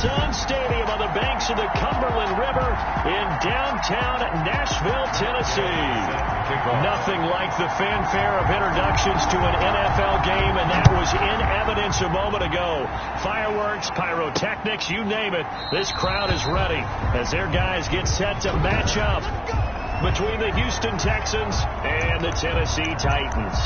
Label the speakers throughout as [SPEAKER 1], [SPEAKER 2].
[SPEAKER 1] Sun Stadium on the banks of the Cumberland River in downtown Nashville, Tennessee. Nothing like the fanfare of introductions to an NFL game, and that was in evidence a moment ago. Fireworks, pyrotechnics, you name it. This crowd is ready as their guys get set to match up between the Houston Texans and the Tennessee Titans.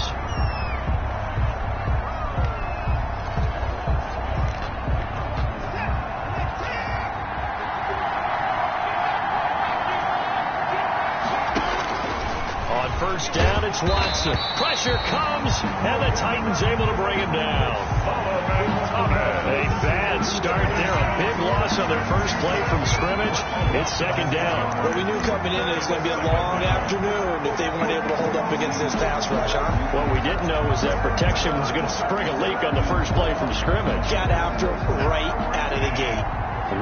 [SPEAKER 1] First down, it's Watson. Pressure comes, and the Titans able to bring him down. A bad start there. A big loss on their first play from scrimmage. It's second down.
[SPEAKER 2] Well, we knew coming in it was going to be a long afternoon if they weren't able to hold up against this pass rush, huh?
[SPEAKER 1] What we didn't know was that protection was going to spring a leak on the first play from scrimmage.
[SPEAKER 2] Got after him right out of the gate.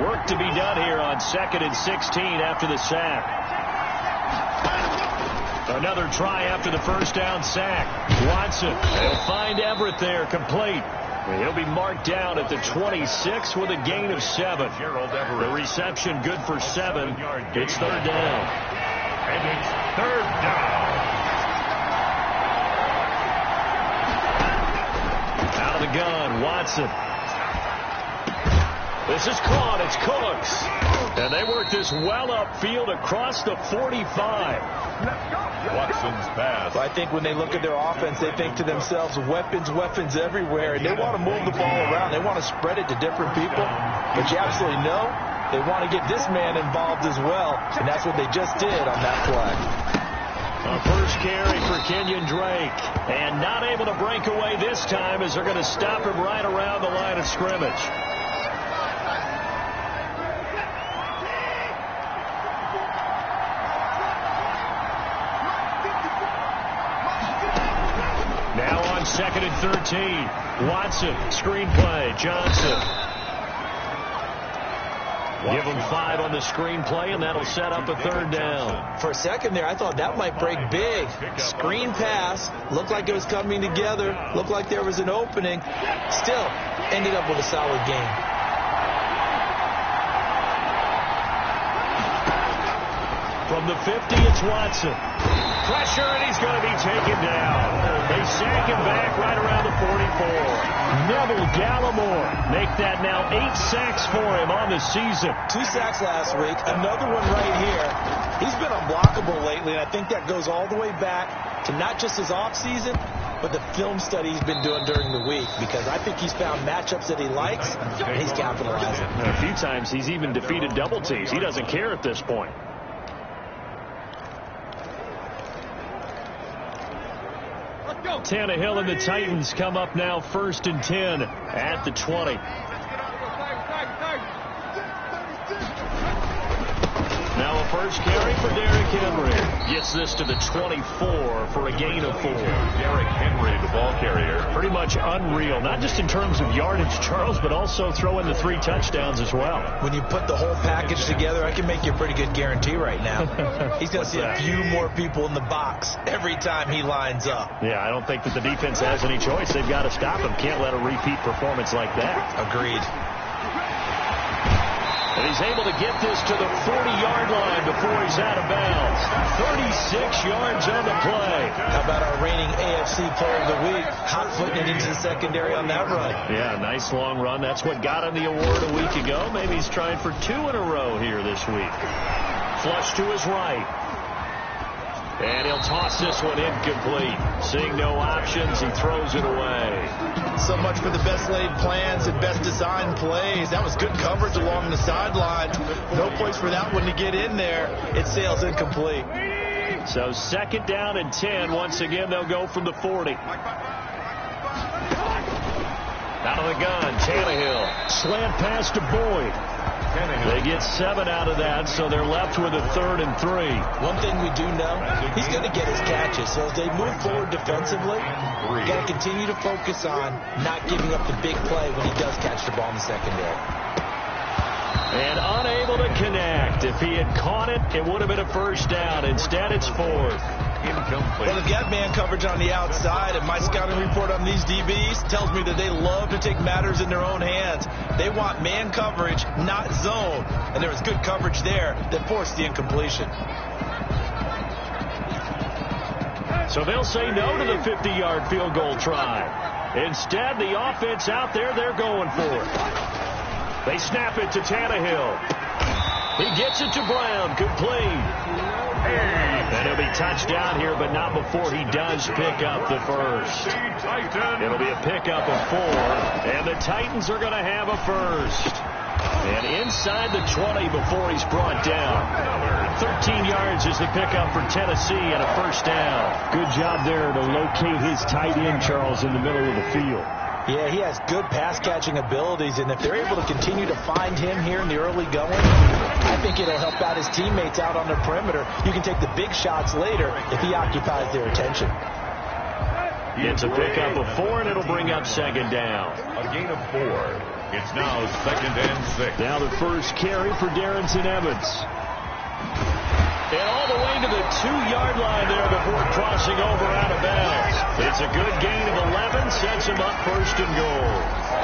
[SPEAKER 1] Work to be done here on 2nd and 16 after the sack. Another try after the first down sack. Watson, they'll find Everett there, complete. He'll be marked down at the 26 with a gain of 7. The reception good for 7. It's third down.
[SPEAKER 3] And it's third down.
[SPEAKER 1] Out of the gun, Watson. This is caught. It's Cooks. And they work this well upfield across the 45.
[SPEAKER 3] Watson's pass.
[SPEAKER 2] Well, I think when they look at their offense, they think to themselves, weapons everywhere. And they want to move the ball around. They want to spread it to different people. But you absolutely know they want to get this man involved as well. And that's what they just did on that play.
[SPEAKER 1] A first carry for Kenyon Drake. And not able to break away this time as they're going to stop him right around the line of scrimmage. Now on 2nd and 13. Watson, screenplay. Johnson. Give him 5 on the screenplay, and that'll set up a third down.
[SPEAKER 2] For a second there, I thought that might break big. Screen pass. Looked like it was coming together. Looked like there was an opening. Still, ended up with a solid game.
[SPEAKER 1] From the 50, it's Watson. Pressure, and he's going to be taken down. They sack him back right around the 44. Neville Gallimore make that now 8 sacks for him on the season.
[SPEAKER 2] 2 sacks last week, another one right here. He's been unblockable lately, and I think that goes all the way back to not just his offseason, but the film study he's been doing during the week, because I think he's found matchups that he likes, and he's capitalizing.
[SPEAKER 1] And a few times he's even defeated double teams. He doesn't care at this point. Tannehill and the Titans come up now 1st and 10 at the 20. Now a first carry for Derrick Henry. Gets this to the 24 for a gain of 4.
[SPEAKER 3] Derrick Henry, the ball carrier.
[SPEAKER 1] Pretty much unreal, not just in terms of yardage, Charles, but also throwing the 3 touchdowns as well.
[SPEAKER 2] When you put the whole package together, I can make you a pretty good guarantee right now. He's going to see a few more people in the box every time he lines up.
[SPEAKER 1] Yeah, I don't think that the defense has any choice. They've got to stop him. Can't let a repeat performance like that.
[SPEAKER 2] Agreed.
[SPEAKER 1] And he's able to get this to the 40-yard line before he's out of bounds. 36 yards on the play.
[SPEAKER 2] How about our reigning AFC Player of the Week, hot-footing it into the secondary on that run?
[SPEAKER 1] Yeah, nice long run. That's what got him the award a week ago. Maybe he's trying for 2 in a row here this week. Flush to his right. And he'll toss this one incomplete. Seeing no options, he throws it away.
[SPEAKER 2] So much for the best laid plans and best designed plays. That was good coverage along the sideline. No place for that one to get in there. It sails incomplete.
[SPEAKER 1] So 2nd down and 10. Once again, they'll go from the 40. Out of the gun, Tannehill. Slant pass to Boyd. They get 7 out of that, so they're left with a 3rd and 3.
[SPEAKER 2] One thing we do know, he's going to get his catches. So as they move forward defensively, you got to continue to focus on not giving up the big play when he does catch the ball in the secondary.
[SPEAKER 1] And unable to connect. If he had caught it, it would have been a first down. Instead, it's 4th.
[SPEAKER 3] incomplete.
[SPEAKER 2] Well, they've got man coverage on the outside, and my scouting report on these DBs tells me that they love to take matters in their own hands. They want man coverage, not zone, and there was good coverage there that forced the incompletion.
[SPEAKER 1] So they'll say no to the 50-yard field goal try. Instead, the offense out there, they're going for it. They snap it to Tannehill. He gets it to Brown, complete. And he'll be touchdown here, but not before he does pick up the first. It'll be a pickup of 4, and the Titans are going to have a first. And inside the 20 before he's brought down. 13 yards is the pickup for Tennessee and a first down. Good job there to locate his tight end, Charles, in the middle of the field.
[SPEAKER 2] Yeah, he has good pass-catching abilities, and if they're able to continue to find him here in the early going, I think it'll help out his teammates out on the perimeter. You can take the big shots later if he occupies their attention.
[SPEAKER 1] It's a pickup of 4, and it'll bring up second down.
[SPEAKER 3] A gain of 4. It's now 2nd and 6.
[SPEAKER 1] Now the first carry for Darrington Evans. And all the way to the 2-yard line there before crossing over out of bounds. It's a good gain of 11, sets him up first and goal.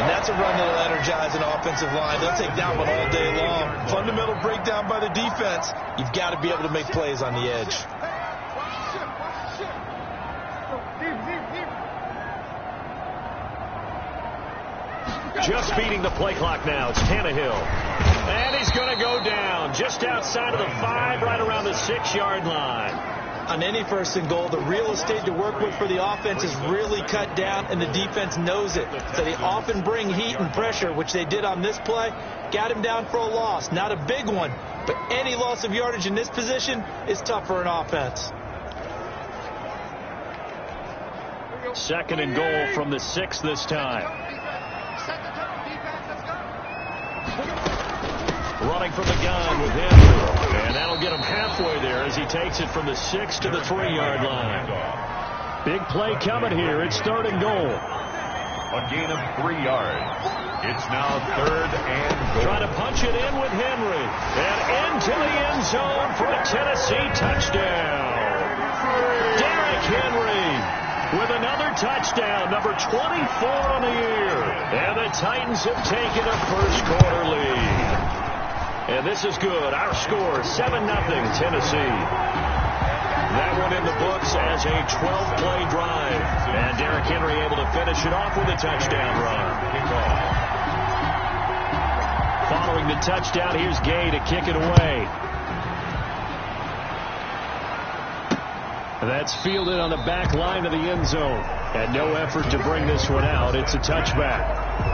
[SPEAKER 2] And that's a run that'll energize an offensive line. They'll take that one all day long. Fundamental breakdown by the defense. You've got to be able to make plays on the edge.
[SPEAKER 1] Just beating the play clock now. It's Tannehill. And he's going to go down just outside of the 5, right around the 6-yard line.
[SPEAKER 2] On any first and goal, the real estate to work with for the offense is really cut down, and the defense knows it. So they often bring heat and pressure, which they did on this play. Got him down for a loss. Not a big one, but any loss of yardage in this position is tough for an offense.
[SPEAKER 1] 2nd and goal from the 6 this time. Running from the gun with Henry. And that'll get him halfway there as he takes it from the 6 to the 3-yard line. Big play coming here. It's 3rd and goal.
[SPEAKER 3] A gain of 3 yards. It's now 3rd and goal.
[SPEAKER 1] Trying to punch it in with Henry. And into the end zone for a Tennessee touchdown. Derrick Henry with another touchdown, number 24 on the year. And the Titans have taken a first-quarter lead. And this is good. Our score, 7-0 Tennessee. That one in the books as a 12-play drive. And Derrick Henry able to finish it off with a touchdown run. Following the touchdown, here's Gay to kick it away. That's fielded on the back line of the end zone. And no effort to bring this one out. It's a touchback.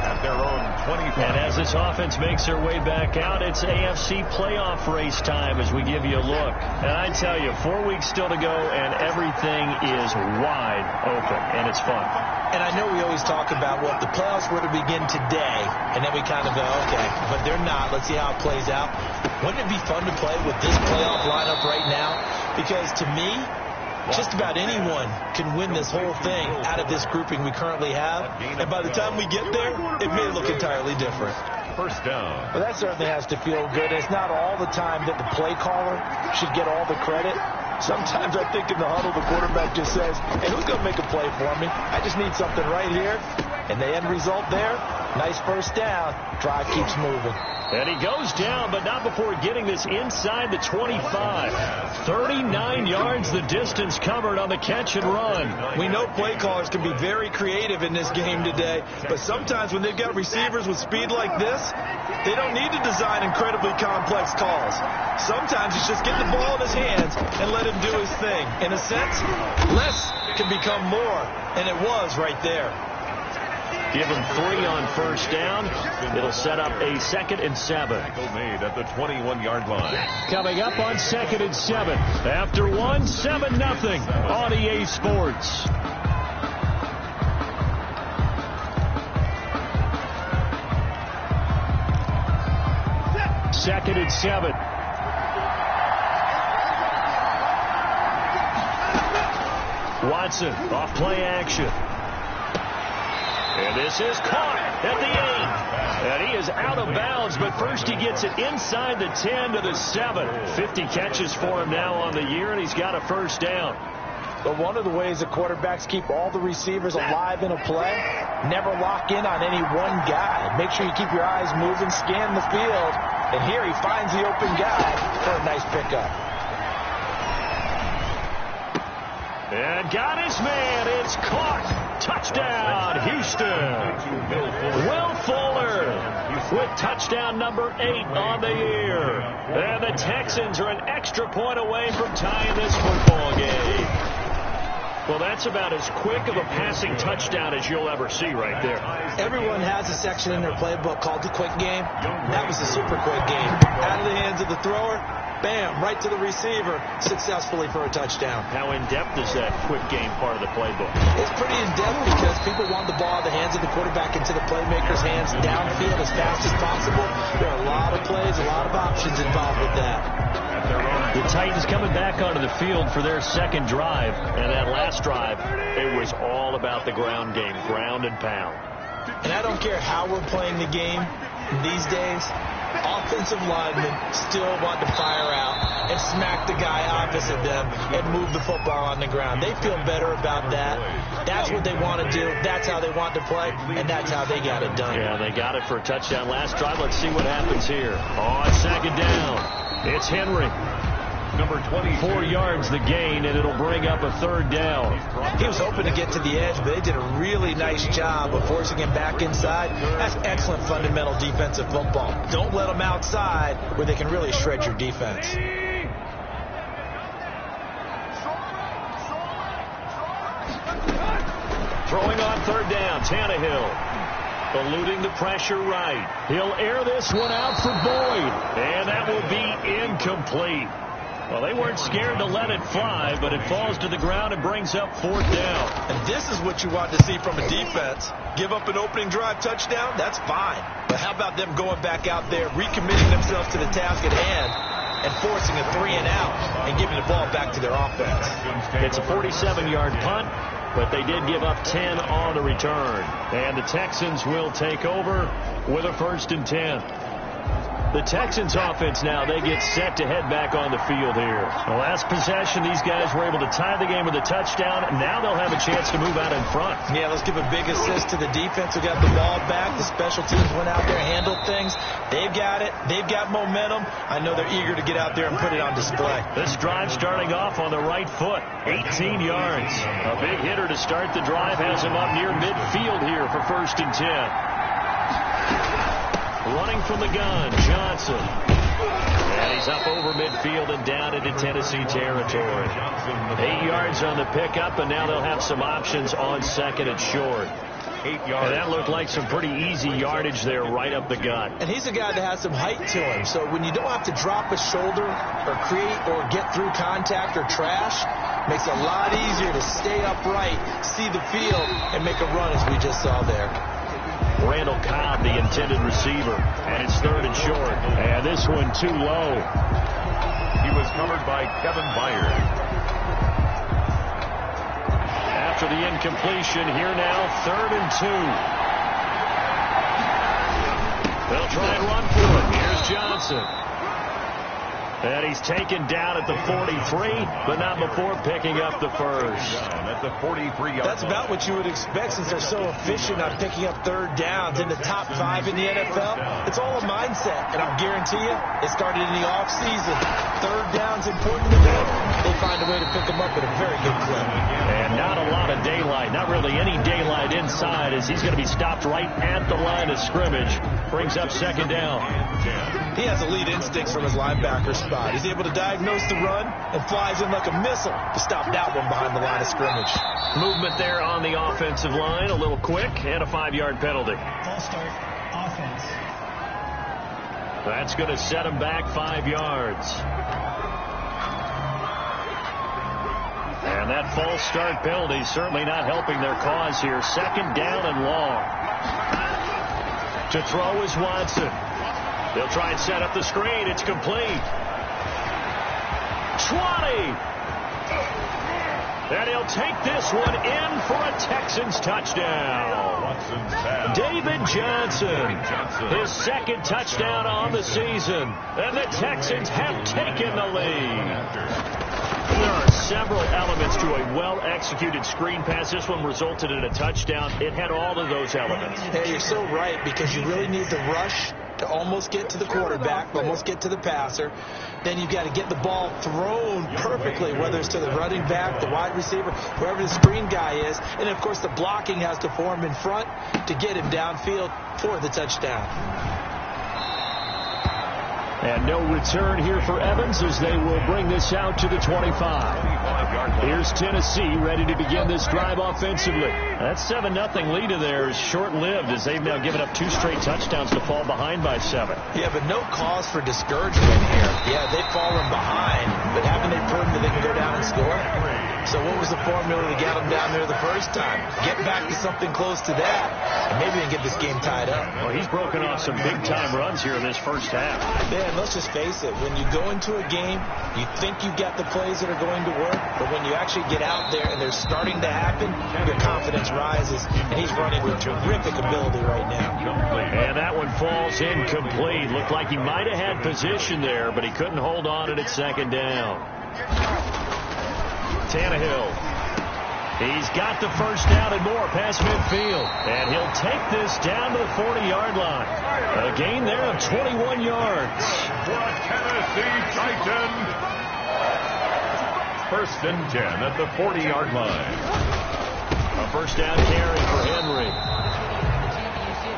[SPEAKER 3] At their own 25.
[SPEAKER 1] And as this offense makes their way back out, it's AFC playoff race time as we give you a look. And I tell you, 4 weeks still to go, and everything is wide open, and it's fun.
[SPEAKER 2] And I know we always talk about, well, if the playoffs were to begin today, and then we kind of go, okay, but they're not. Let's see how it plays out. Wouldn't it be fun to play with this playoff lineup right now? Because to me, just about anyone can win this whole thing out of this grouping we currently have. And by the time we get there, it may look entirely different.
[SPEAKER 3] First down.
[SPEAKER 2] Well, that certainly has to feel good. It's not all the time that the play caller should get all the credit. Sometimes I think in the huddle, the quarterback just says, hey, who's going to make a play for me? I just need something right here. And the end result there, nice first down. Drive keeps moving.
[SPEAKER 1] And he goes down, but not before getting this inside the 25. 39 yards the distance covered on the catch and run.
[SPEAKER 2] We know play callers can be very creative in this game today, but sometimes when they've got receivers with speed like this, they don't need to design incredibly complex calls. Sometimes it's just get the ball in his hands and let him do his thing. In a sense, less can become more, and it was right there.
[SPEAKER 1] Give him 3 on first down. It'll set up a 2nd and 7.
[SPEAKER 3] Made at the 21-yard line.
[SPEAKER 1] Coming up on 2nd and 7. After 1, 7-0 on EA Sports. Second and 7. Watson off play action. And this is caught at the 8. And he is out of bounds, but first he gets it inside the 10 to the 7. 50 catches for him now on the year, and he's got a first down.
[SPEAKER 2] But one of the ways that quarterbacks keep all the receivers alive in a play, never lock in on any one guy. Make sure you keep your eyes moving, scan the field. And here he finds the open guy for a nice pickup.
[SPEAKER 1] And got his man. It's caught. Touchdown, Houston. Will Fuller with touchdown number 8 on the year. And the Texans are an extra point away from tying this football game. Well, that's about as quick of a passing touchdown as you'll ever see right there.
[SPEAKER 2] Everyone has a section in their playbook called the quick game. That was the super quick game. Out of the hands of the thrower, bam, right to the receiver, successfully for a touchdown.
[SPEAKER 1] How in-depth is that quick game part of the playbook?
[SPEAKER 2] It's pretty in-depth because people want the ball out of the hands of the quarterback into the playmaker's hands downfield as fast as possible. There are a lot of plays, a lot of options involved with that.
[SPEAKER 1] The Titans coming back onto the field for their second drive. And that last drive, it was all about the ground game, ground and pound.
[SPEAKER 2] And I don't care how we're playing the game these days, offensive linemen still want to fire out and smack the guy opposite them and move the football on the ground. They feel better about that. That's what they want to do. That's how they want to play, and that's how they got it done.
[SPEAKER 1] Yeah, they got it for a touchdown last drive. Let's see what happens here. On second down. It's Henry. Number 24 yards the gain, and it'll bring up a third down.
[SPEAKER 2] He was hoping to get to the edge, but they did a really nice job of forcing him back inside. That's excellent fundamental defensive football. Don't let them outside where they can really shred your defense.
[SPEAKER 1] Throwing on third down, Tannehill. Eluding the pressure right. He'll air this one out for Boyd. And that will be incomplete. Well, they weren't scared to let it fly, but it falls to the ground and brings up fourth down.
[SPEAKER 2] And this is what you want to see from a defense. Give up an opening drive touchdown, that's fine. But how about them going back out there, recommitting themselves to the task at hand, and forcing a 3 and out and giving the ball back to their offense.
[SPEAKER 1] It's a 47-yard punt, but they did give up 10 on the return. And the Texans will take over with a 1st and 10. The Texans offense now, they get set to head back on the field here. The last possession, these guys were able to tie the game with a touchdown. Now they'll have a chance to move out in front.
[SPEAKER 2] Yeah, let's give a big assist to the defense who got the ball back. The special teams went out there, handled things. They've got it. They've got momentum. I know they're eager to get out there and put it on display.
[SPEAKER 1] This drive starting off on the right foot, 18 yards. A big hitter to start the drive has him up near midfield here for 1st and 10. Running from the gun, Johnson. And he's up over midfield and down into Tennessee territory. 8 yards on the pickup, and now they'll have some options on second and short. 8 yards. And that looked like some pretty easy yardage there right up the gut.
[SPEAKER 2] And he's a guy that has some height to him. So when you don't have to drop a shoulder or create or get through contact or trash, makes it a lot easier to stay upright, see the field, and make a run as we just saw there.
[SPEAKER 1] Randall Cobb, the intended receiver, and it's 3rd and short. And this one too low.
[SPEAKER 3] He was covered by Kevin Byard.
[SPEAKER 1] After the incompletion, here now, 3rd and 2. They'll try and run for it. Here's Johnson. And he's taken down at the 43, but not before picking up the first.
[SPEAKER 3] At the 43-yard
[SPEAKER 2] That's about what you would expect since they're so efficient on picking up third downs in the top 5 in the NFL. It's all a mindset, and I'll guarantee you it started in the offseason. Third down's important to them. They find a way to pick them up at a very good clip.
[SPEAKER 1] And not a lot of daylight, not really any daylight inside as he's going to be stopped right at the line of scrimmage. Brings up 2nd down.
[SPEAKER 2] He has elite instincts from his linebacker spot. He's able to diagnose the run and flies in like a missile to stop that one behind the line of scrimmage.
[SPEAKER 1] Movement there on the offensive line, a little quick, and a 5-yard penalty.
[SPEAKER 4] False start, offense.
[SPEAKER 1] That's going to set him back 5 yards. And that false start penalty certainly not helping their cause here. 2nd down and long. To throw is Watson. They'll try and set up the screen. It's complete. 20. And he'll take this one in for a Texans touchdown. David Johnson, his 2nd touchdown on the season. And the Texans have taken the lead. There are several elements to a well-executed screen pass. This one resulted in a touchdown. It had all of those elements.
[SPEAKER 2] Yeah, you're so right, because you really need the rush to almost get to the quarterback, almost get to the passer. Then you've got to get the ball thrown perfectly, whether it's to the running back, the wide receiver, whoever the screen guy is. And, of course, the blocking has to form in front to get him downfield for the touchdown.
[SPEAKER 1] And no return here for Evans as they will bring this out to the 25. Here's Tennessee ready to begin this drive offensively. That 7-0 lead of theirs is short-lived as they've now given up 2 straight touchdowns to fall behind by 7.
[SPEAKER 2] Yeah, but no cause for discouragement here. Yeah, they've fallen behind, but haven't they proven that they can go down and score? So what was the formula to get them down there the first time? Get back to something close to that, and maybe they can get this game tied up.
[SPEAKER 1] Well, he's broken off some big-time runs here in this first half.
[SPEAKER 2] Yeah, and let's just face it. When you go into a game, you think you've got the plays that are going to work, but when you actually get out there and they're starting to happen, your confidence rises, and he's running with terrific ability right now.
[SPEAKER 1] And that one falls incomplete. Looked like he might have had position there, but he couldn't hold on at second down. Tannehill. He's got the first down and more past midfield. And he'll take this down to the 40-yard line. A gain there of 21 yards.
[SPEAKER 3] Tennessee Titans. First and 10 at the 40-yard line.
[SPEAKER 1] A first down carry for Henry.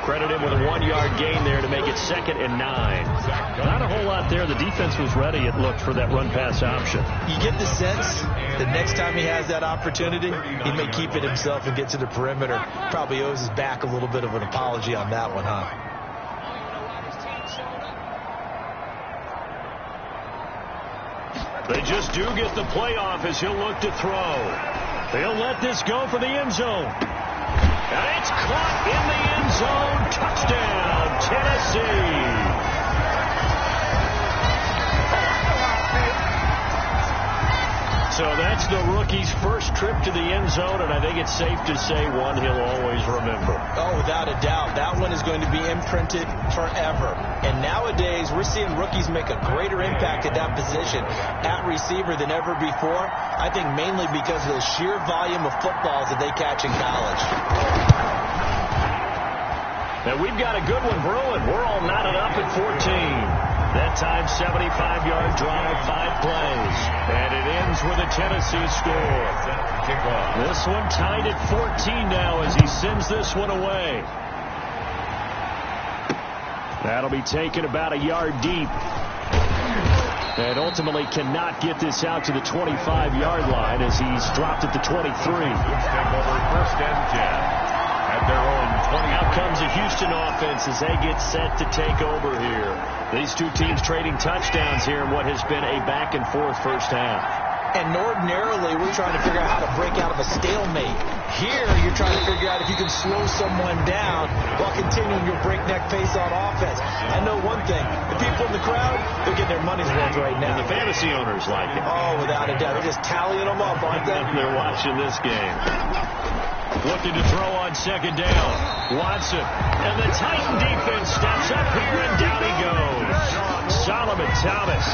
[SPEAKER 1] Credit him with a 1-yard gain there to make it 2nd and 9. Not a whole lot there. The defense was ready, it looked, for that run-pass option.
[SPEAKER 2] You get the sense that next time he has that opportunity, he may keep it himself and get to the perimeter. Probably owes his back a little bit of an apology on that one, huh?
[SPEAKER 1] They just do get the playoff as he'll look to throw. They'll let this go for the end zone. And it's caught in the end zone. Touchdown, Tennessee. So that's the rookie's first trip to the end zone, and I think it's safe to say one he'll always remember.
[SPEAKER 2] Oh, without a doubt. That one is going to be imprinted forever. And nowadays, we're seeing rookies make a greater impact at that position at receiver than ever before. I think mainly because of the sheer volume of footballs that they catch in college.
[SPEAKER 1] And we've got a good one brewing. We're all knotted up at 14. That time, 75-yard drive, 5 plays. And it ends with a Tennessee score. This one tied at 14 now as he sends this one away. That'll be taken about a yard deep. And ultimately cannot get this out to the 25-yard line as he's dropped at the 23.
[SPEAKER 3] First and 10. At their own 20.
[SPEAKER 1] Out comes the Houston offense as they get set to take over here. These two teams trading touchdowns here in what has been a back-and-forth first half.
[SPEAKER 2] And ordinarily, we're trying to figure out how to break out of a stalemate. Here, you're trying to figure out if you can slow someone down while continuing your breakneck pace on offense. I know one thing. The people in the crowd, they're getting their money's worth right now.
[SPEAKER 1] And the fantasy owners like it.
[SPEAKER 2] Oh, without a doubt. They're just tallying them up, aren't they?
[SPEAKER 1] They're watching this game. Looking to throw on second down. Watson. And the Titan defense steps up here, and down he goes. Solomon Thomas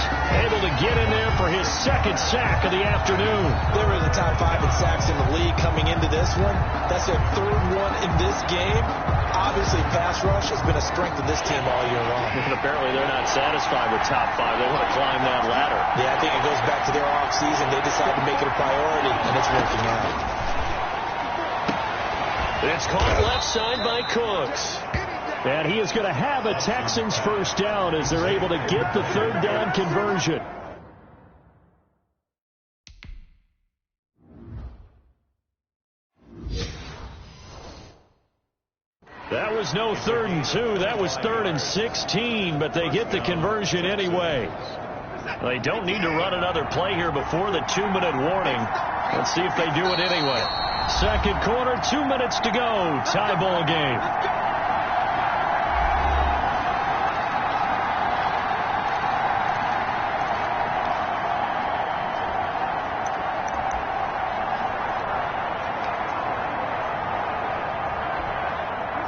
[SPEAKER 1] able to get in there for his second sack of the afternoon.
[SPEAKER 2] They were in the top 5 in sacks in the league coming into this one. That's their 3rd one in this game. Obviously, pass rush has been a strength of this team all year long.
[SPEAKER 1] And apparently they're not satisfied with top 5. They want to climb that ladder.
[SPEAKER 2] Yeah, I think it goes back to their offseason. They decided to make it a priority, and it's working out.
[SPEAKER 1] It's caught left side by Cooks. And he is going to have a Texans first down as they're able to get the 3rd down conversion. That was no 3rd and 2. That was 3rd and 16, but they get the conversion anyway. They don't need to run another play here before the 2-minute warning. Let's see if they do it anyway. Second quarter, 2 minutes to go. Tie ball game.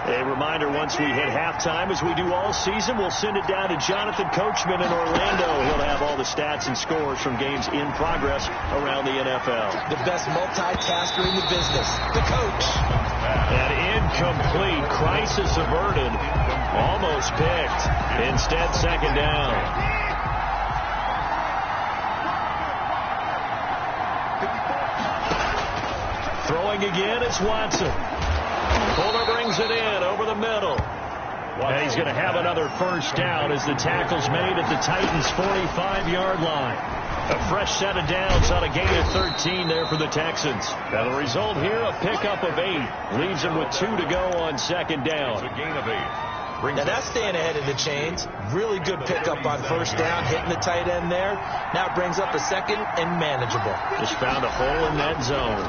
[SPEAKER 1] A reminder, once we hit halftime, as we do all season, we'll send it down to Jonathan Coachman in Orlando. He'll have all the stats and scores from games in progress around the NFL.
[SPEAKER 2] The best multitasker in the business, the coach.
[SPEAKER 1] An incomplete, crisis averted, almost picked. Instead, second down. Throwing again, it's Watson. Fuller brings it in over the middle. And he's going to have another first down as the tackle's made at the Titans' 45-yard line. A fresh set of downs on a gain of 13 there for the Texans. Now the result here, a pickup of 8. Leaves them with 2 to go on second down.
[SPEAKER 3] It's a gain of 8.
[SPEAKER 2] Now that's staying ahead of the chains. Really good pickup on first down, hitting the tight end there. Now it brings up a second and manageable.
[SPEAKER 1] Just found a hole in that zone.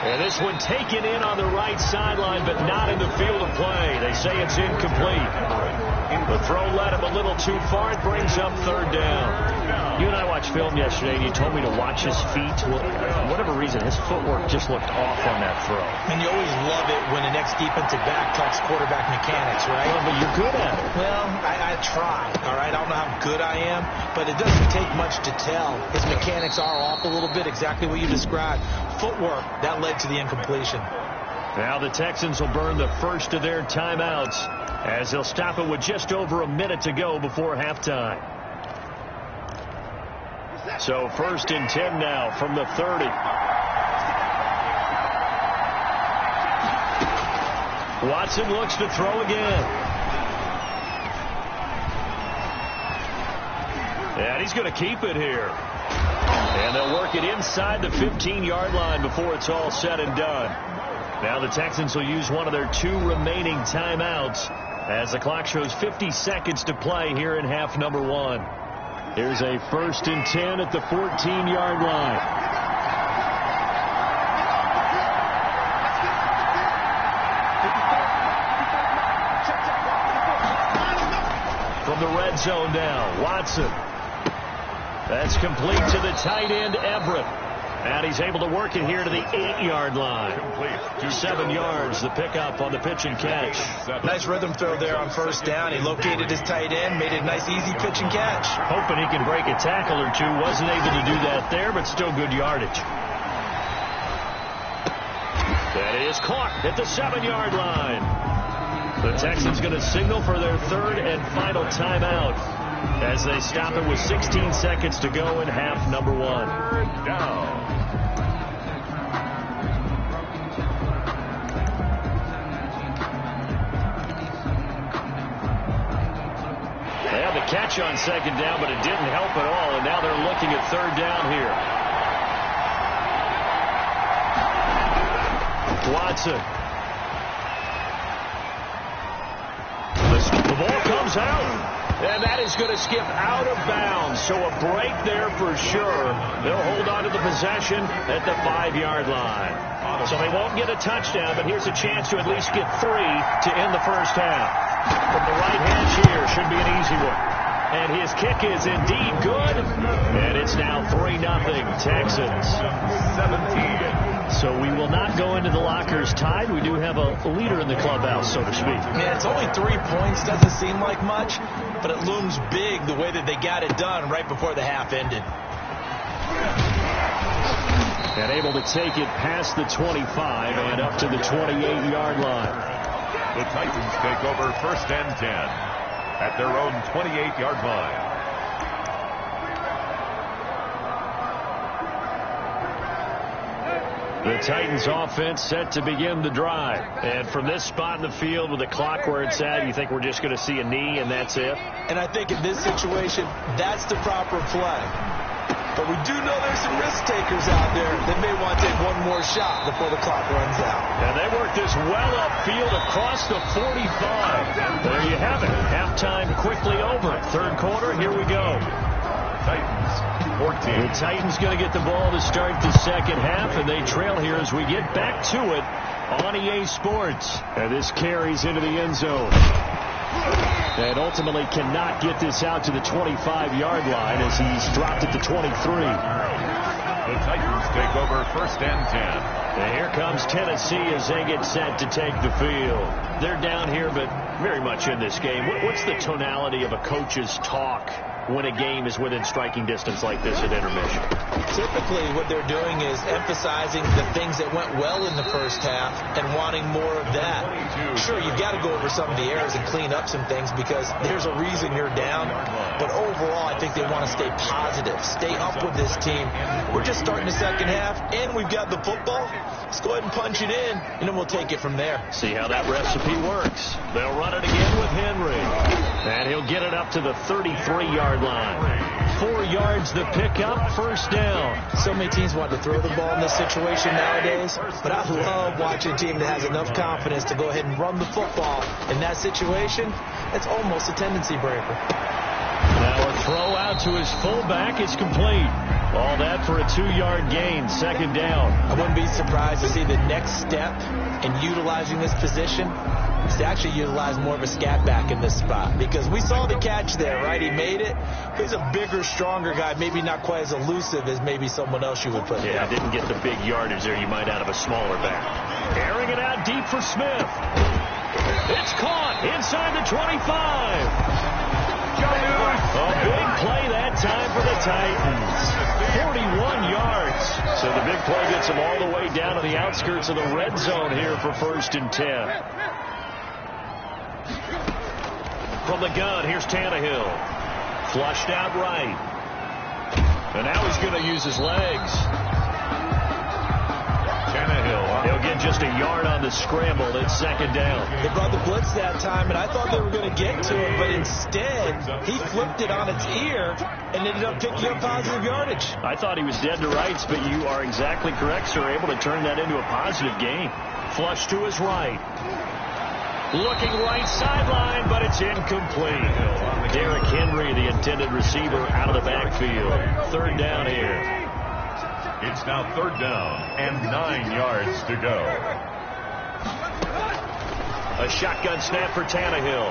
[SPEAKER 1] And this one taken in on the right sideline, but not in the field of play. They say it's incomplete. The throw led him a little too far. It brings up third down. You and I watched film yesterday, and you told me to watch his feet. Well, for whatever reason, his footwork just looked off on that throw.
[SPEAKER 2] And you always love it when the next defensive back talks quarterback mechanics, right?
[SPEAKER 1] Well, but you're good at it.
[SPEAKER 2] Well, I try, all right? I don't know how good I am, but it doesn't take much to tell. His mechanics are off a little bit, exactly what you described. Footwork, that led to the incompletion.
[SPEAKER 1] Now the Texans will burn the first of their timeouts as they'll stop it with just over a minute to go before halftime. So 1st and 10 now from the 30. Watson looks to throw again. And he's going to keep it here. And they'll work it inside the 15-yard line before it's all said and done. Now the Texans will use one of their 2 remaining timeouts as the clock shows 50 seconds to play here in half number 1. Here's a 1st and 10 at the 14-yard line. From the red zone now, Watson. That's complete to the tight end, Everett. And he's able to work it here to the 8-yard line. 7 yards, the pickup on the pitch and catch.
[SPEAKER 2] Nice rhythm throw there on first down. He located his tight end, made it a nice, easy pitch and catch.
[SPEAKER 1] Hoping he can break a tackle or two. Wasn't able to do that there, but still good yardage. That is caught at the 7-yard line. The Texans going to signal for their 3rd and final timeout as they stop it with 16 seconds to go in half number 1.
[SPEAKER 3] Down.
[SPEAKER 1] They had the catch on second down, but it didn't help at all, and now they're looking at third down here. Watson. The ball comes out. And that is going to skip out of bounds. So a break there for sure. They'll hold on to the possession at the 5-yard line. So they won't get a touchdown, but here's a chance to at least get 3 to end the first half. From the right hand here, should be an easy one. And his kick is indeed good. And it's now 3-0 Texans.
[SPEAKER 3] 17.
[SPEAKER 1] So we will not go into the lockers tied. We do have a leader in the clubhouse, so to speak.
[SPEAKER 2] Man, it's only 3 points. Doesn't seem like much, but it looms big the way that they got it done right before the half ended.
[SPEAKER 1] And able to take it past the 25 and up to the 28-yard line.
[SPEAKER 3] The Titans take over 1st and 10 at their own 28-yard line.
[SPEAKER 1] The Titans offense set to begin the drive. And from this spot in the field with the clock where it's at, you think we're just going to see a knee and that's it?
[SPEAKER 2] And I think in this situation, that's the proper play. But we do know there's some risk takers out there that may want to take one more shot before the clock runs out.
[SPEAKER 1] And they work this well upfield across the 45. There you have it. Halftime quickly over. 3rd quarter, here we go.
[SPEAKER 3] Titans 14.
[SPEAKER 1] The Titans going to get the ball to start the second half, and they trail here as we get back to it on EA Sports. And this carries into the end zone. And ultimately cannot get this out to the 25-yard line as he's dropped at the 23.
[SPEAKER 3] The The Titans take over 1st and 10.
[SPEAKER 1] And here comes Tennessee as they get set to take the field. They're down here, but very much in this game. What's the tonality of a coach's talk when a game is within striking distance like this at intermission?
[SPEAKER 2] Typically, what they're doing is emphasizing the things that went well in the first half and wanting more of that. Sure, you've got to go over some of the errors and clean up some things because there's a reason you're down. But overall, I think they want to stay positive, stay up with this team. We're just starting the second half, and we've got the football. Let's go ahead and punch it in, and then we'll take it from there.
[SPEAKER 1] See how that recipe works. They'll run it again with Henry. And he'll get it up to the 33-yard line. 4 yards the pickup, 1st down.
[SPEAKER 2] So many teams want to throw the ball in this situation nowadays, but I love watching a team that has enough confidence to go ahead and run the football. In that situation, it's almost a tendency breaker.
[SPEAKER 1] Now a throw out to his fullback is complete. All that for a 2-yard gain, 2nd down.
[SPEAKER 2] I wouldn't be surprised to see the next step in utilizing this position is to actually utilize more of a scat back in this spot. Because we saw the catch there, right? He made it. He's a bigger, stronger guy, maybe not quite as elusive as maybe someone else you would put there.
[SPEAKER 1] Yeah, didn't get the big yardage there you might out of a smaller back. Airing it out deep for Smith. It's caught inside the 25. A big play that time for the Titans. 41 yards. So the big play gets them all the way down to the outskirts of the red zone here for 1st and 10. From the gun, here's Tannehill. Flushed out right. And now he's going to use his legs. He'll get just a yard on the scramble. It's 2nd down.
[SPEAKER 2] They brought the blitz that time, and I thought they were going to get to it, but instead, he flipped it on its ear and ended up picking up positive yardage.
[SPEAKER 1] I thought he was dead to rights, but you are exactly correct, sir. Able to turn that into a positive gain. Flush to his right. Looking right sideline, but it's incomplete. Derrick Henry, the intended receiver, out of the backfield. 3rd down here.
[SPEAKER 3] It's now 3rd down and 9 yards to go.
[SPEAKER 1] A shotgun snap for Tannehill.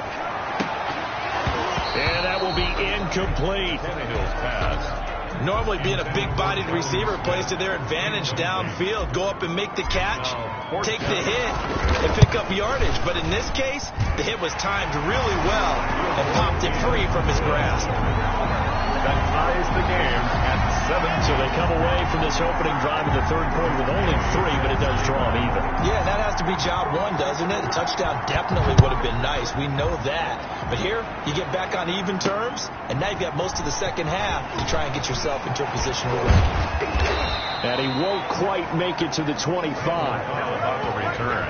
[SPEAKER 1] And that will be incomplete.
[SPEAKER 3] Tannehill's pass.
[SPEAKER 2] Normally being a big-bodied receiver plays to their advantage downfield. Go up and make the catch, take the hit, and pick up yardage. But in this case, the hit was timed really well and popped it free from his grasp.
[SPEAKER 3] That ties the game at 7.
[SPEAKER 1] So they come away from this opening drive in the 3rd quarter with only 3, but it does draw them even.
[SPEAKER 2] Yeah, that has to be job 1, doesn't it? A touchdown definitely would have been nice. We know that. But here, you get back on even terms, and now you've got most of the second half to try and get yourself into a position to win.
[SPEAKER 1] And he won't quite make it to the 25.
[SPEAKER 3] Return.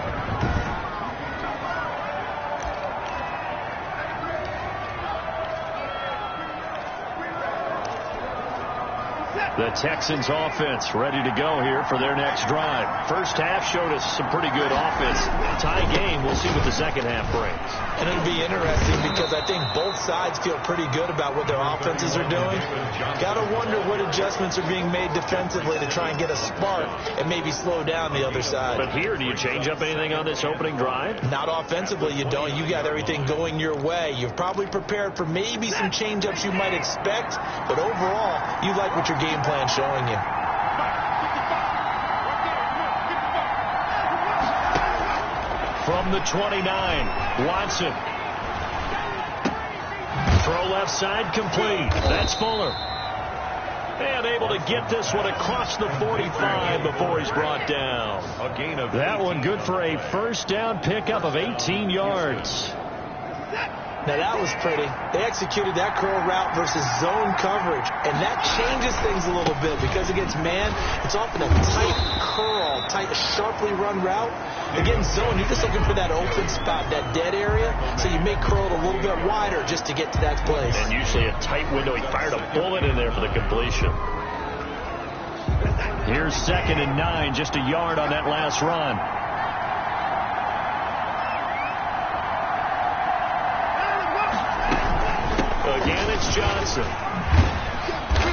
[SPEAKER 1] The Texans offense ready to go here for their next drive. First half showed us some pretty good offense. Tie game. We'll see what the second half brings.
[SPEAKER 2] And it'll be interesting because I think both sides feel pretty good about what their offenses are doing. Got to wonder what adjustments are being made defensively to try and get a spark and maybe slow down the other side.
[SPEAKER 1] But here, do you change up anything on this opening drive?
[SPEAKER 2] Not offensively, you don't. You got everything going your way. You've probably prepared for maybe some change-ups you might expect, but overall, you like what your game plan showing you.
[SPEAKER 1] From the 29, Watson. Throw left side complete. That's Fuller. And able to get this one across the 45 before he's brought down.
[SPEAKER 3] A gain of
[SPEAKER 1] that one good for a 1st down pickup of 18 yards.
[SPEAKER 2] Now that was pretty. They executed that curl route versus zone coverage, and that changes things a little bit because against man, it's often a tight curl, tight, sharply run route. Against zone, you're just looking for that open spot, that dead area, so you may curl it a little bit wider just to get to that place.
[SPEAKER 1] And usually a tight window. He fired a bullet in there for the completion. Here's 2nd and 9, just a yard on that last run. Again, it's Johnson.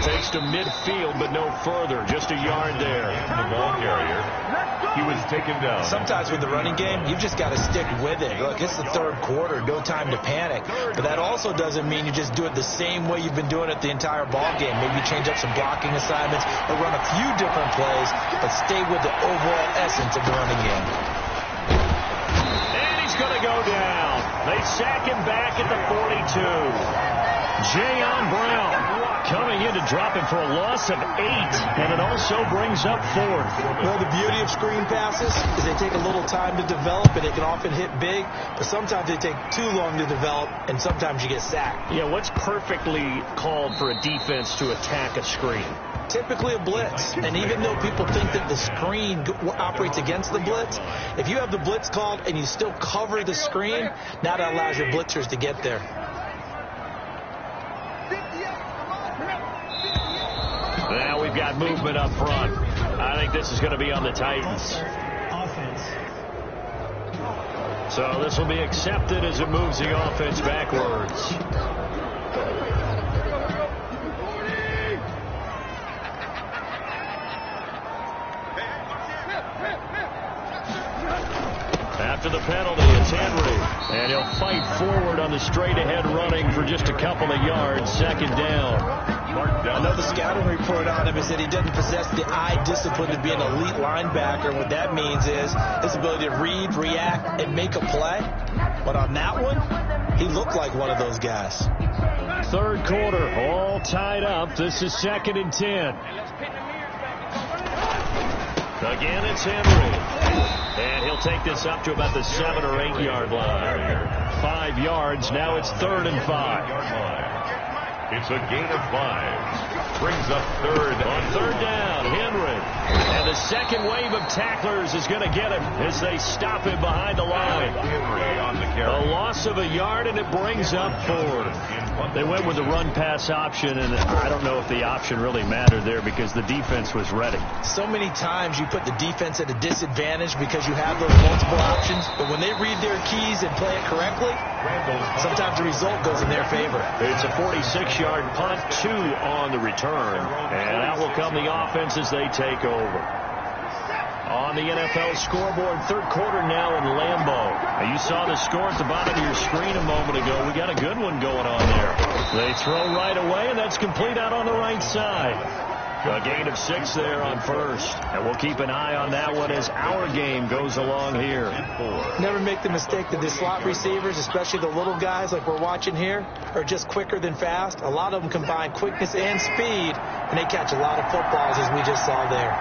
[SPEAKER 1] Takes to midfield, but no further. Just a yard there.
[SPEAKER 3] The ball carrier. He was taken down.
[SPEAKER 2] Sometimes with the running game, you've just got to stick with it. Look, it's the third quarter. No time to panic. But that also doesn't mean you just do it the same way you've been doing it the entire ball game. Maybe change up some blocking assignments or run a few different plays, but stay with the overall essence of the running game.
[SPEAKER 1] And he's going to go down. They sack him back at the 42. Jayon Brown coming in to drop him for a loss of 8, and it also brings up 4th.
[SPEAKER 2] Well, the beauty of screen passes is they take a little time to develop, and they can often hit big, but sometimes they take too long to develop, and sometimes you get sacked.
[SPEAKER 1] Yeah, what's perfectly called for a defense to attack a screen?
[SPEAKER 2] Typically a blitz, and even though people think that the screen operates against the blitz, if you have the blitz called and you still cover the screen, now that allows your blitzers to get there.
[SPEAKER 1] Now we've got movement up front. I think this is going to be on the Titans.
[SPEAKER 4] Offense.
[SPEAKER 1] So this will be accepted as it moves the offense backwards. After the penalty, it's Henry. And he'll fight forward on the straight-ahead running for just a couple of yards. Second down.
[SPEAKER 2] I know the scouting report on him is that he doesn't possess the eye discipline to be an elite linebacker. What that means is his ability to read, react, and make a play. But on that one, he looked like one of those guys.
[SPEAKER 1] Third quarter, all tied up. This is 2nd and 10. Again, it's Henry. And he'll take this up to about the 7 or 8 yard line. 5 yards. Now it's 3rd and 5.
[SPEAKER 3] It's a gain of 5. Brings up 3rd.
[SPEAKER 1] On 3rd down, Henry. And the second wave of tacklers is going to get him as they stop him behind the line.
[SPEAKER 3] Henry on the carry.
[SPEAKER 1] A loss of a yard, and it brings up 4th. They went with the run-pass option, and I don't know if the option really mattered there because the defense was ready.
[SPEAKER 2] So many times you put the defense at a disadvantage because you have those multiple options, but when they read their keys and play it correctly, sometimes the result goes in their favor.
[SPEAKER 1] It's a 46-yard punt, 2 on the return, and out will come the offense as they take over. On the NFL scoreboard, third quarter now in Lambeau. Now you saw the score at the bottom of your screen a moment ago. We got a good one going on there. They throw right away, and that's complete out on the right side. A gain of 6 there on first. And we'll keep an eye on that one as our game goes along here.
[SPEAKER 2] Never make the mistake that the slot receivers, especially the little guys like we're watching here, are just quicker than fast. A lot of them combine quickness and speed, and they catch a lot of footballs as we just saw there.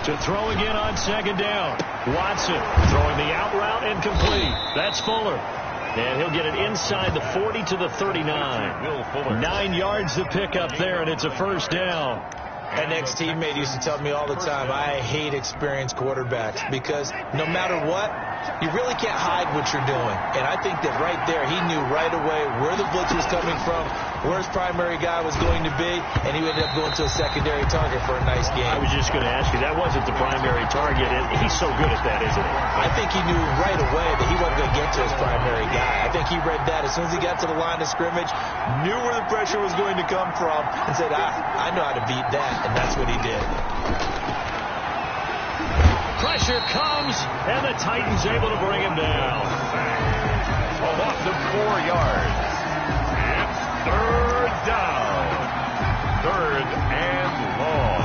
[SPEAKER 1] To throw again on 2nd down. Watson throwing the out route incomplete. That's Fuller. And he'll get it inside the 40 to the 39. 9 yards to pick up there, and it's a first down.
[SPEAKER 2] An ex-teammate used to tell me all the time, I hate experienced quarterbacks because no matter what, you really can't hide what you're doing. And I think that right there, he knew right away where the blitz was coming from, where his primary guy was going to be, and he ended up going to a secondary target for a nice game.
[SPEAKER 1] I was just going to ask you, that wasn't the primary target, and he's so good at that, isn't he?
[SPEAKER 2] I think he knew right away that he wasn't going to get to his primary guy. I think he read that as soon as he got to the line of scrimmage, knew where the pressure was going to come from, and said, I know how to beat that, and that's what he did.
[SPEAKER 1] Pressure comes, and the Titans able to bring him down.
[SPEAKER 3] A loss of 4 yards. It's 3rd down. 3rd and long.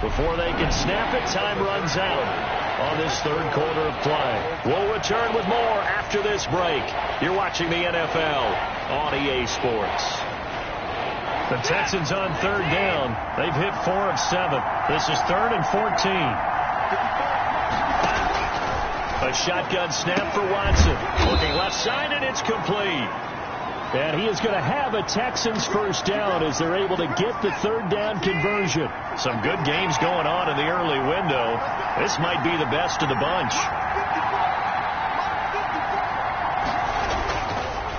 [SPEAKER 1] Before they can snap it, time runs out on this third quarter of play. We'll return with more after this break. You're watching the NFL on EA Sports. The Texans on 3rd down. They've hit 4 of 7. This is 3rd and 14. A shotgun snap for Watson. Looking left side, and it's complete. And he is going to have a Texans first down as they're able to get the 3rd down conversion. Some good games going on in the early window. This might be the best of the bunch.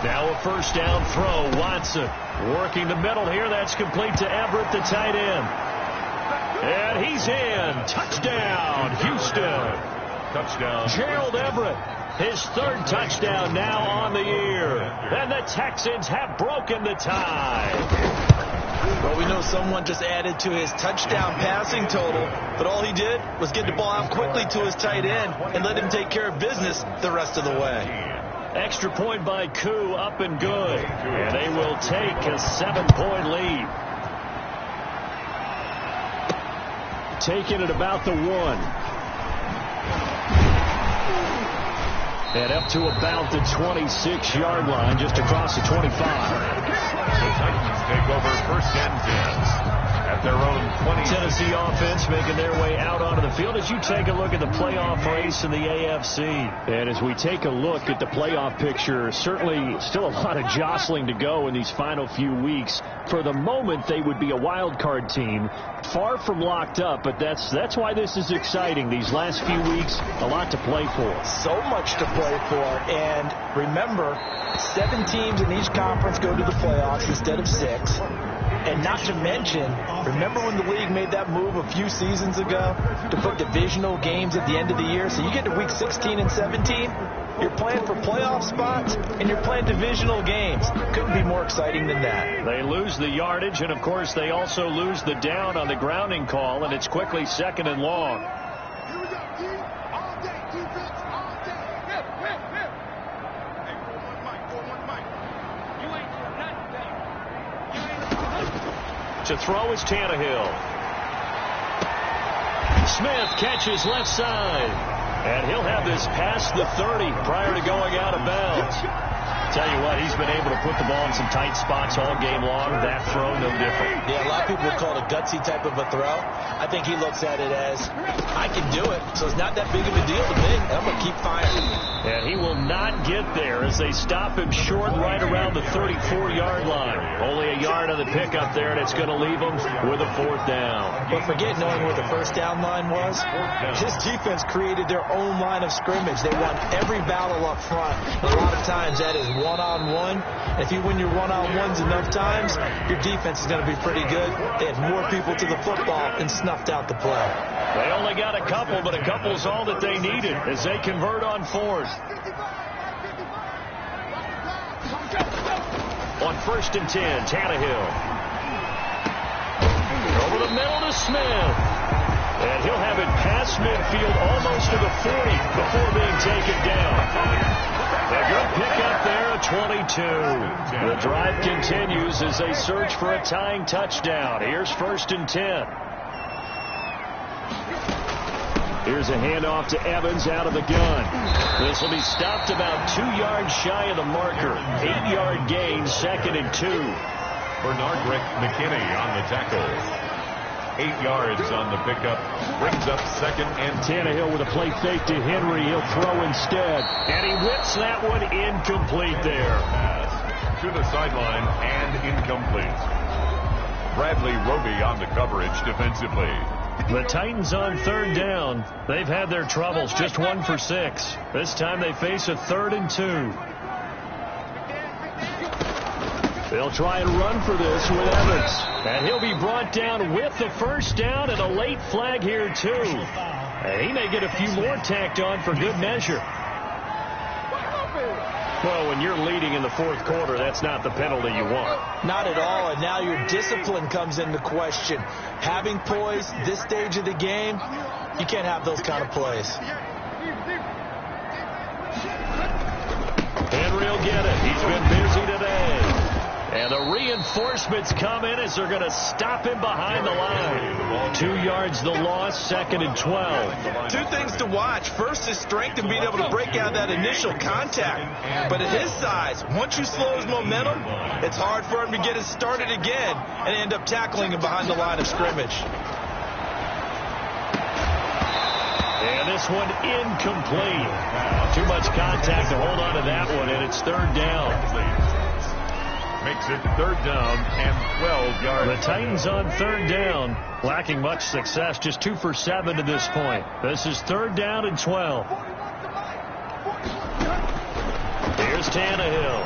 [SPEAKER 1] Now a first down throw. Watson working the middle here. That's complete to Everett, the tight end. And he's in. Touchdown, Houston.
[SPEAKER 3] Touchdown.
[SPEAKER 1] Gerald Everett, his third touchdown now on the year. And the Texans have broken the tie.
[SPEAKER 2] Well, we know someone just added to his touchdown passing total, but all he did was get the ball out quickly to his tight end and let him take care of business the rest of the way.
[SPEAKER 1] Extra point by Koo, up and good. And they will take a 7-point lead. Taking it about the 1. And up to about the 26-yard line, just across the 25.
[SPEAKER 3] The Titans take over 1st and 10 at their own 20.
[SPEAKER 1] Tennessee offense making their way out onto the field as you take a look at the playoff race in the AFC. And as we take a look at the playoff picture, certainly still a lot of jostling to go in these final few weeks. For the moment, they would be a wild card team, far from locked up, but that's why this is exciting. These last few weeks, a lot to play for.
[SPEAKER 2] So much to play for, and remember, 7 teams in each conference go to the playoffs instead of 6. And not to mention, remember when the league made that move a few seasons ago to put divisional games at the end of the year? So you get to week 16 and 17, you're playing for playoff spots, and you're playing divisional games. Couldn't be more exciting than that.
[SPEAKER 1] They lose the yardage, and of course they also lose the down on the grounding call, and it's quickly 2nd and long. To throw is Tannehill. Smith catches left side. And he'll have this past the 30 prior to going out of bounds. Tell you what, he's been able to put the ball in some tight spots all game long. That throw, no different.
[SPEAKER 2] Yeah, a lot of people call it a gutsy type of a throw. I think he looks at it as, I can do it, so it's not that big of a deal to me. I'm going to keep firing.
[SPEAKER 1] And he will not get there as they stop him short right around the 34-yard line. Only a yard on the pickup there, and it's going to leave him with a 4th down.
[SPEAKER 2] But forget knowing where the 1st down line was. His defense created their own line of scrimmage. They won every battle up front. A lot of times that is one-on-one. If you win your one-on-ones enough times, your defense is going to be pretty good. They had more people to the football and snuffed out the play.
[SPEAKER 1] They only got a couple, but a couple's all that they needed as they convert on 4th. On 1st and 10, Tannehill. Over the middle to Smith. And he'll have it past midfield almost to the 40 before being taken down. A good pickup there at 22. The drive continues as they search for a tying touchdown. Here's 1st and 10. Here's a handoff to Evans out of the gun. This will be stopped about 2 yards shy of the marker. 8-yard gain, 2nd and 2.
[SPEAKER 3] Bernard Rick McKinney on the tackle. 8 yards on the pickup. Brings up 2nd and 10.
[SPEAKER 1] Tannehill with a play fake to Henry. He'll throw instead. And he whips that one incomplete there.
[SPEAKER 3] Pass to the sideline and incomplete. Bradley Roby on the coverage defensively.
[SPEAKER 1] The Titans on 3rd down. They've had their troubles. Just 1 for 6. This time they face a 3rd and 2. They'll try and run for this with Evans. And he'll be brought down with the 1st down and a late flag here, too. And he may get a few more tacked on for good measure. Well, when you're leading in the 4th quarter, that's not the penalty you want.
[SPEAKER 2] Not at all, and now your discipline comes into question. Having poise this stage of the game, you can't have those kind of plays.
[SPEAKER 1] Henry will get it. He's been busy today. And the reinforcements come in as they're going to stop him behind the line. 2 yards the loss, 2nd and 12.
[SPEAKER 2] 2 things to watch. First, his strength and being able to break out that initial contact. But at his size, once you slow his momentum, it's hard for him to get it started again and end up tackling him behind the line of scrimmage.
[SPEAKER 1] And this one incomplete. Too much contact to hold on to that one, and it's 3rd down.
[SPEAKER 3] Makes it 3rd down and 12 yards.
[SPEAKER 1] The Titans on 3rd down, lacking much success, just 2 for 7 to this point. This is 3rd down and 12. Here's Tannehill.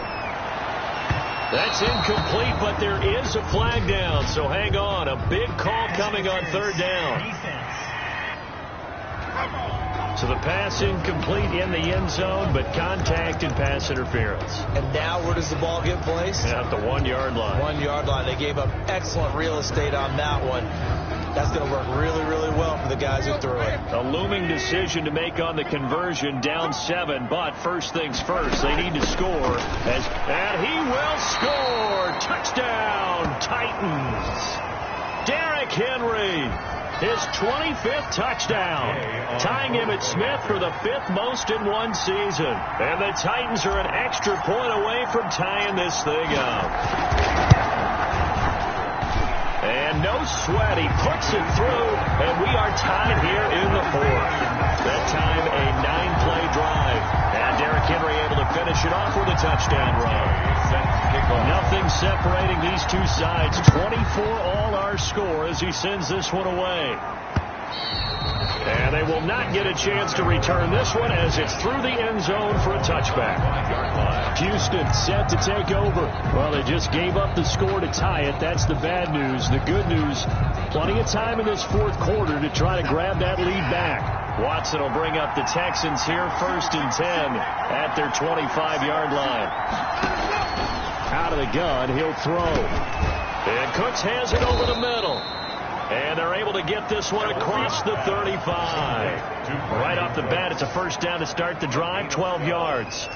[SPEAKER 1] That's incomplete, but there is a flag down, so hang on. A big call coming on third down. So the pass incomplete in the end zone, but contact and pass interference.
[SPEAKER 2] And now where does the ball get placed?
[SPEAKER 1] At the 1-yard line.
[SPEAKER 2] 1-yard line. They gave up excellent real estate on that one. That's going to work really, really well for the guys who threw it.
[SPEAKER 1] A looming decision to make on the conversion, down 7, but first things first, they need to score. And he will score! Touchdown, Titans! Derrick Henry, his 25th touchdown, tying Emmitt Smith for the 5th most in one season. And the Titans are an extra point away from tying this thing up. And no sweat, he puts it through, and we are tied here in the 4th. That time, a 9-play drive. And Derrick Henry able to finish it off with a touchdown run. Nothing separating these two sides. 24 all our score as he sends this one away. And they will not get a chance to return this one as it's through the end zone for a touchback. Houston set to take over. Well, they just gave up the score to tie it. That's the bad news. The good news, plenty of time in this 4th quarter to try to grab that lead back. Watson will bring up the Texans here, 1st and 10 at their 25-yard line. Out of the gun, he'll throw. And Cooks has it over the middle. And they're able to get this one across the 35. Right off the bat, it's a first down to start the drive, 12 yards.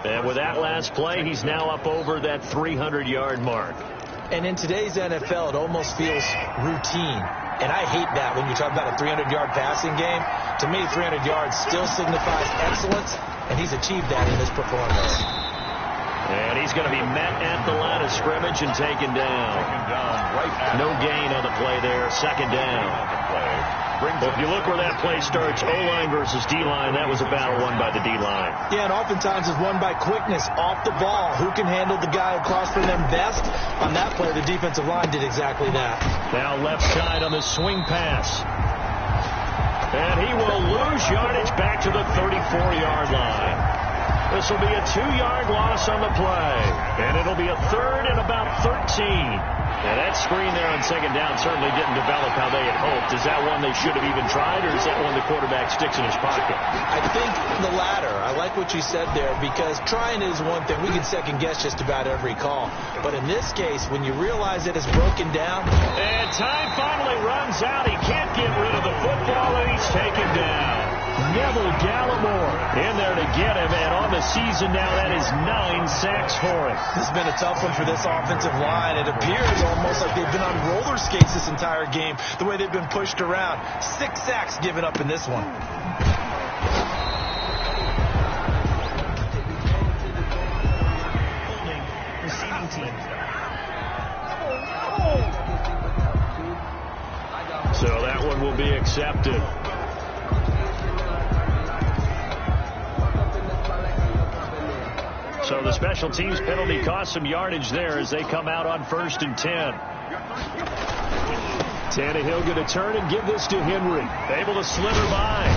[SPEAKER 1] And with that last play, he's now up over that 300-yard mark.
[SPEAKER 2] And in today's NFL, it almost feels routine. And I hate that when you talk about a 300-yard passing game. To me, 300 yards still signifies excellence, and he's achieved that in this performance.
[SPEAKER 1] And he's going to be met at the line of scrimmage and taken down. No gain on the play there. 2nd down. Well, if you look where that play starts, O-line versus D-line, that was a battle won by the D-line.
[SPEAKER 2] Yeah, and oftentimes it's won by quickness off the ball. Who can handle the guy across from them best? On that play, the defensive line did exactly that.
[SPEAKER 1] Now left side on the swing pass. And he will lose yardage back to the 34-yard line. This will be a 2-yard loss on the play. And it'll be a 3rd and about 13. Now that screen there on 2nd down certainly didn't develop how they had hoped. Is that one they should have even tried, or is that one the quarterback sticks in his pocket?
[SPEAKER 2] I think the latter. I like what you said there, because trying is one thing. We can second-guess just about every call. But in this case, when you realize that it's broken down.
[SPEAKER 1] And time finally runs out. He can't get rid of the football, and he's taken down. Neville Gallimore in there to get him, and on the season now, that is 9 sacks for him.
[SPEAKER 2] This has been a tough one for this offensive line. It appears almost like they've been on roller skates this entire game, the way they've been pushed around. 6 sacks given up in this one.
[SPEAKER 4] Holding, receiving team.
[SPEAKER 1] So that one will be accepted. So the special teams penalty cost some yardage there as they come out on 1st and 10. Tannehill going to turn and give this to Henry. Able to slither by.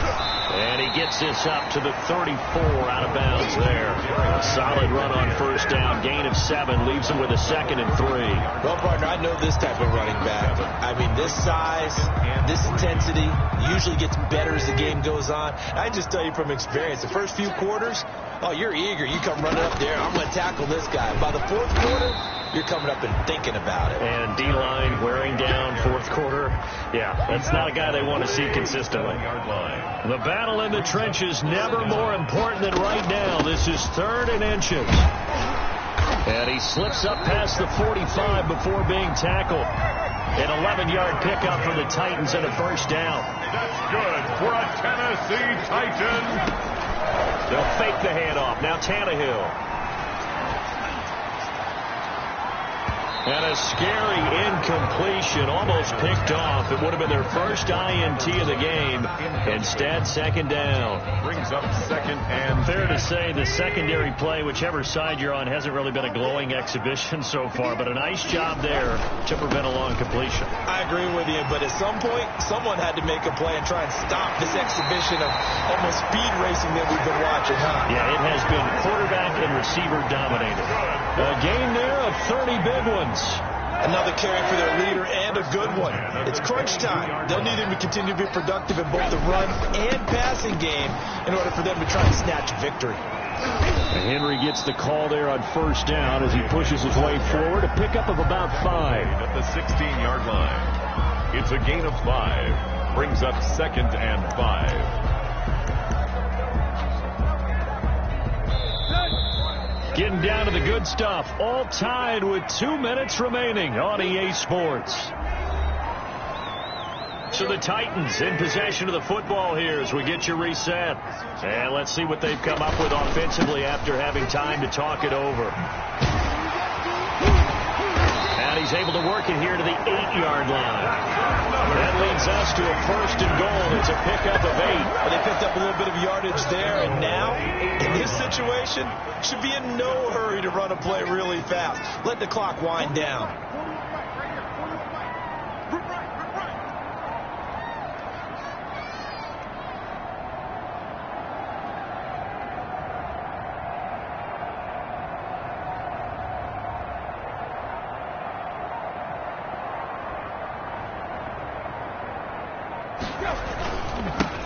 [SPEAKER 1] And he gets this up to the 34, out of bounds there. A solid run on 1st down. Gain of 7 leaves him with a 2nd and 3.
[SPEAKER 2] Well, partner, I know this type of running back. I mean, this size, this intensity usually gets better as the game goes on. I just tell you from experience, the first few quarters, oh, you're eager. You come running up there. I'm going to tackle this guy. By the 4th quarter, you're coming up and thinking about it.
[SPEAKER 1] And D-line wearing down 4th quarter. Yeah, that's not a guy they want to see consistently. The battle in the trenches never more important than right now. This is 3rd and inches. And he slips up past the 45 before being tackled. An 11-yard pickup for the Titans and a 1st down.
[SPEAKER 3] That's good for a Tennessee Titan.
[SPEAKER 1] They'll fake the handoff. Now Tannehill. And a scary incompletion, almost picked off. It would have been their first INT of the game. Instead, second down.
[SPEAKER 3] Brings up second and
[SPEAKER 1] fair to say the secondary play, whichever side you're on, hasn't really been a glowing exhibition so far, but a nice job there to prevent a long completion.
[SPEAKER 2] I agree with you, but at some point, someone had to make a play and try and stop this exhibition of almost speed racing that we've been watching, huh?
[SPEAKER 1] Yeah, it has been quarterback and receiver dominated. A game there of 30 big ones.
[SPEAKER 2] Another carry for their leader and a good one. It's crunch time. They'll need him to continue to be productive in both the run and passing game in order for them to try and snatch victory.
[SPEAKER 1] And Henry gets the call there on first down as he pushes his way forward. A pickup of about 5.
[SPEAKER 3] At the 16-yard line. It's a gain of 5. Brings up second and 5.
[SPEAKER 1] Getting down to the good stuff. All tied with 2 minutes remaining on EA Sports. So the Titans in possession of the football here as we get you reset. And let's see what they've come up with offensively after having time to talk it over. And he's able to work it here to the 8-yard line. That leads us to a first and goal. It's a pickup of 8.
[SPEAKER 2] Well, they picked up a little bit of yardage there, and now, in this situation, should be in no hurry to run a play really fast. Let the clock wind down.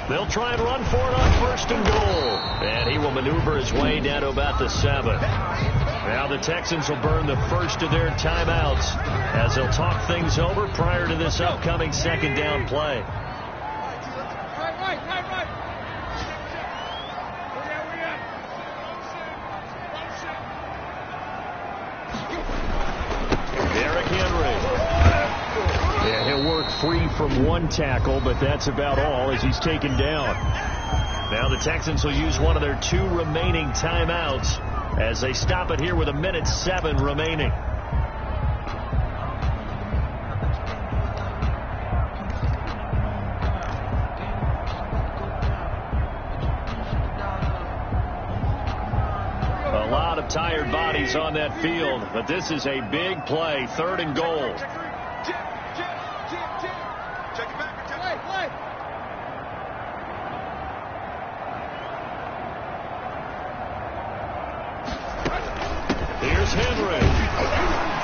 [SPEAKER 1] They'll try and run for it on first and goal. And he will maneuver his way down to about the 7. Now the Texans will burn the first of their timeouts as they'll talk things over prior to this upcoming second down play. Derrick Henry. Yeah, he'll work free from one tackle, but that's about all as he's taken down. Now the Texans will use one of their 2 remaining timeouts as they stop it here with 1:07 remaining. A lot of tired bodies on that field, but this is a big play, 3rd and goal. Here's Henry.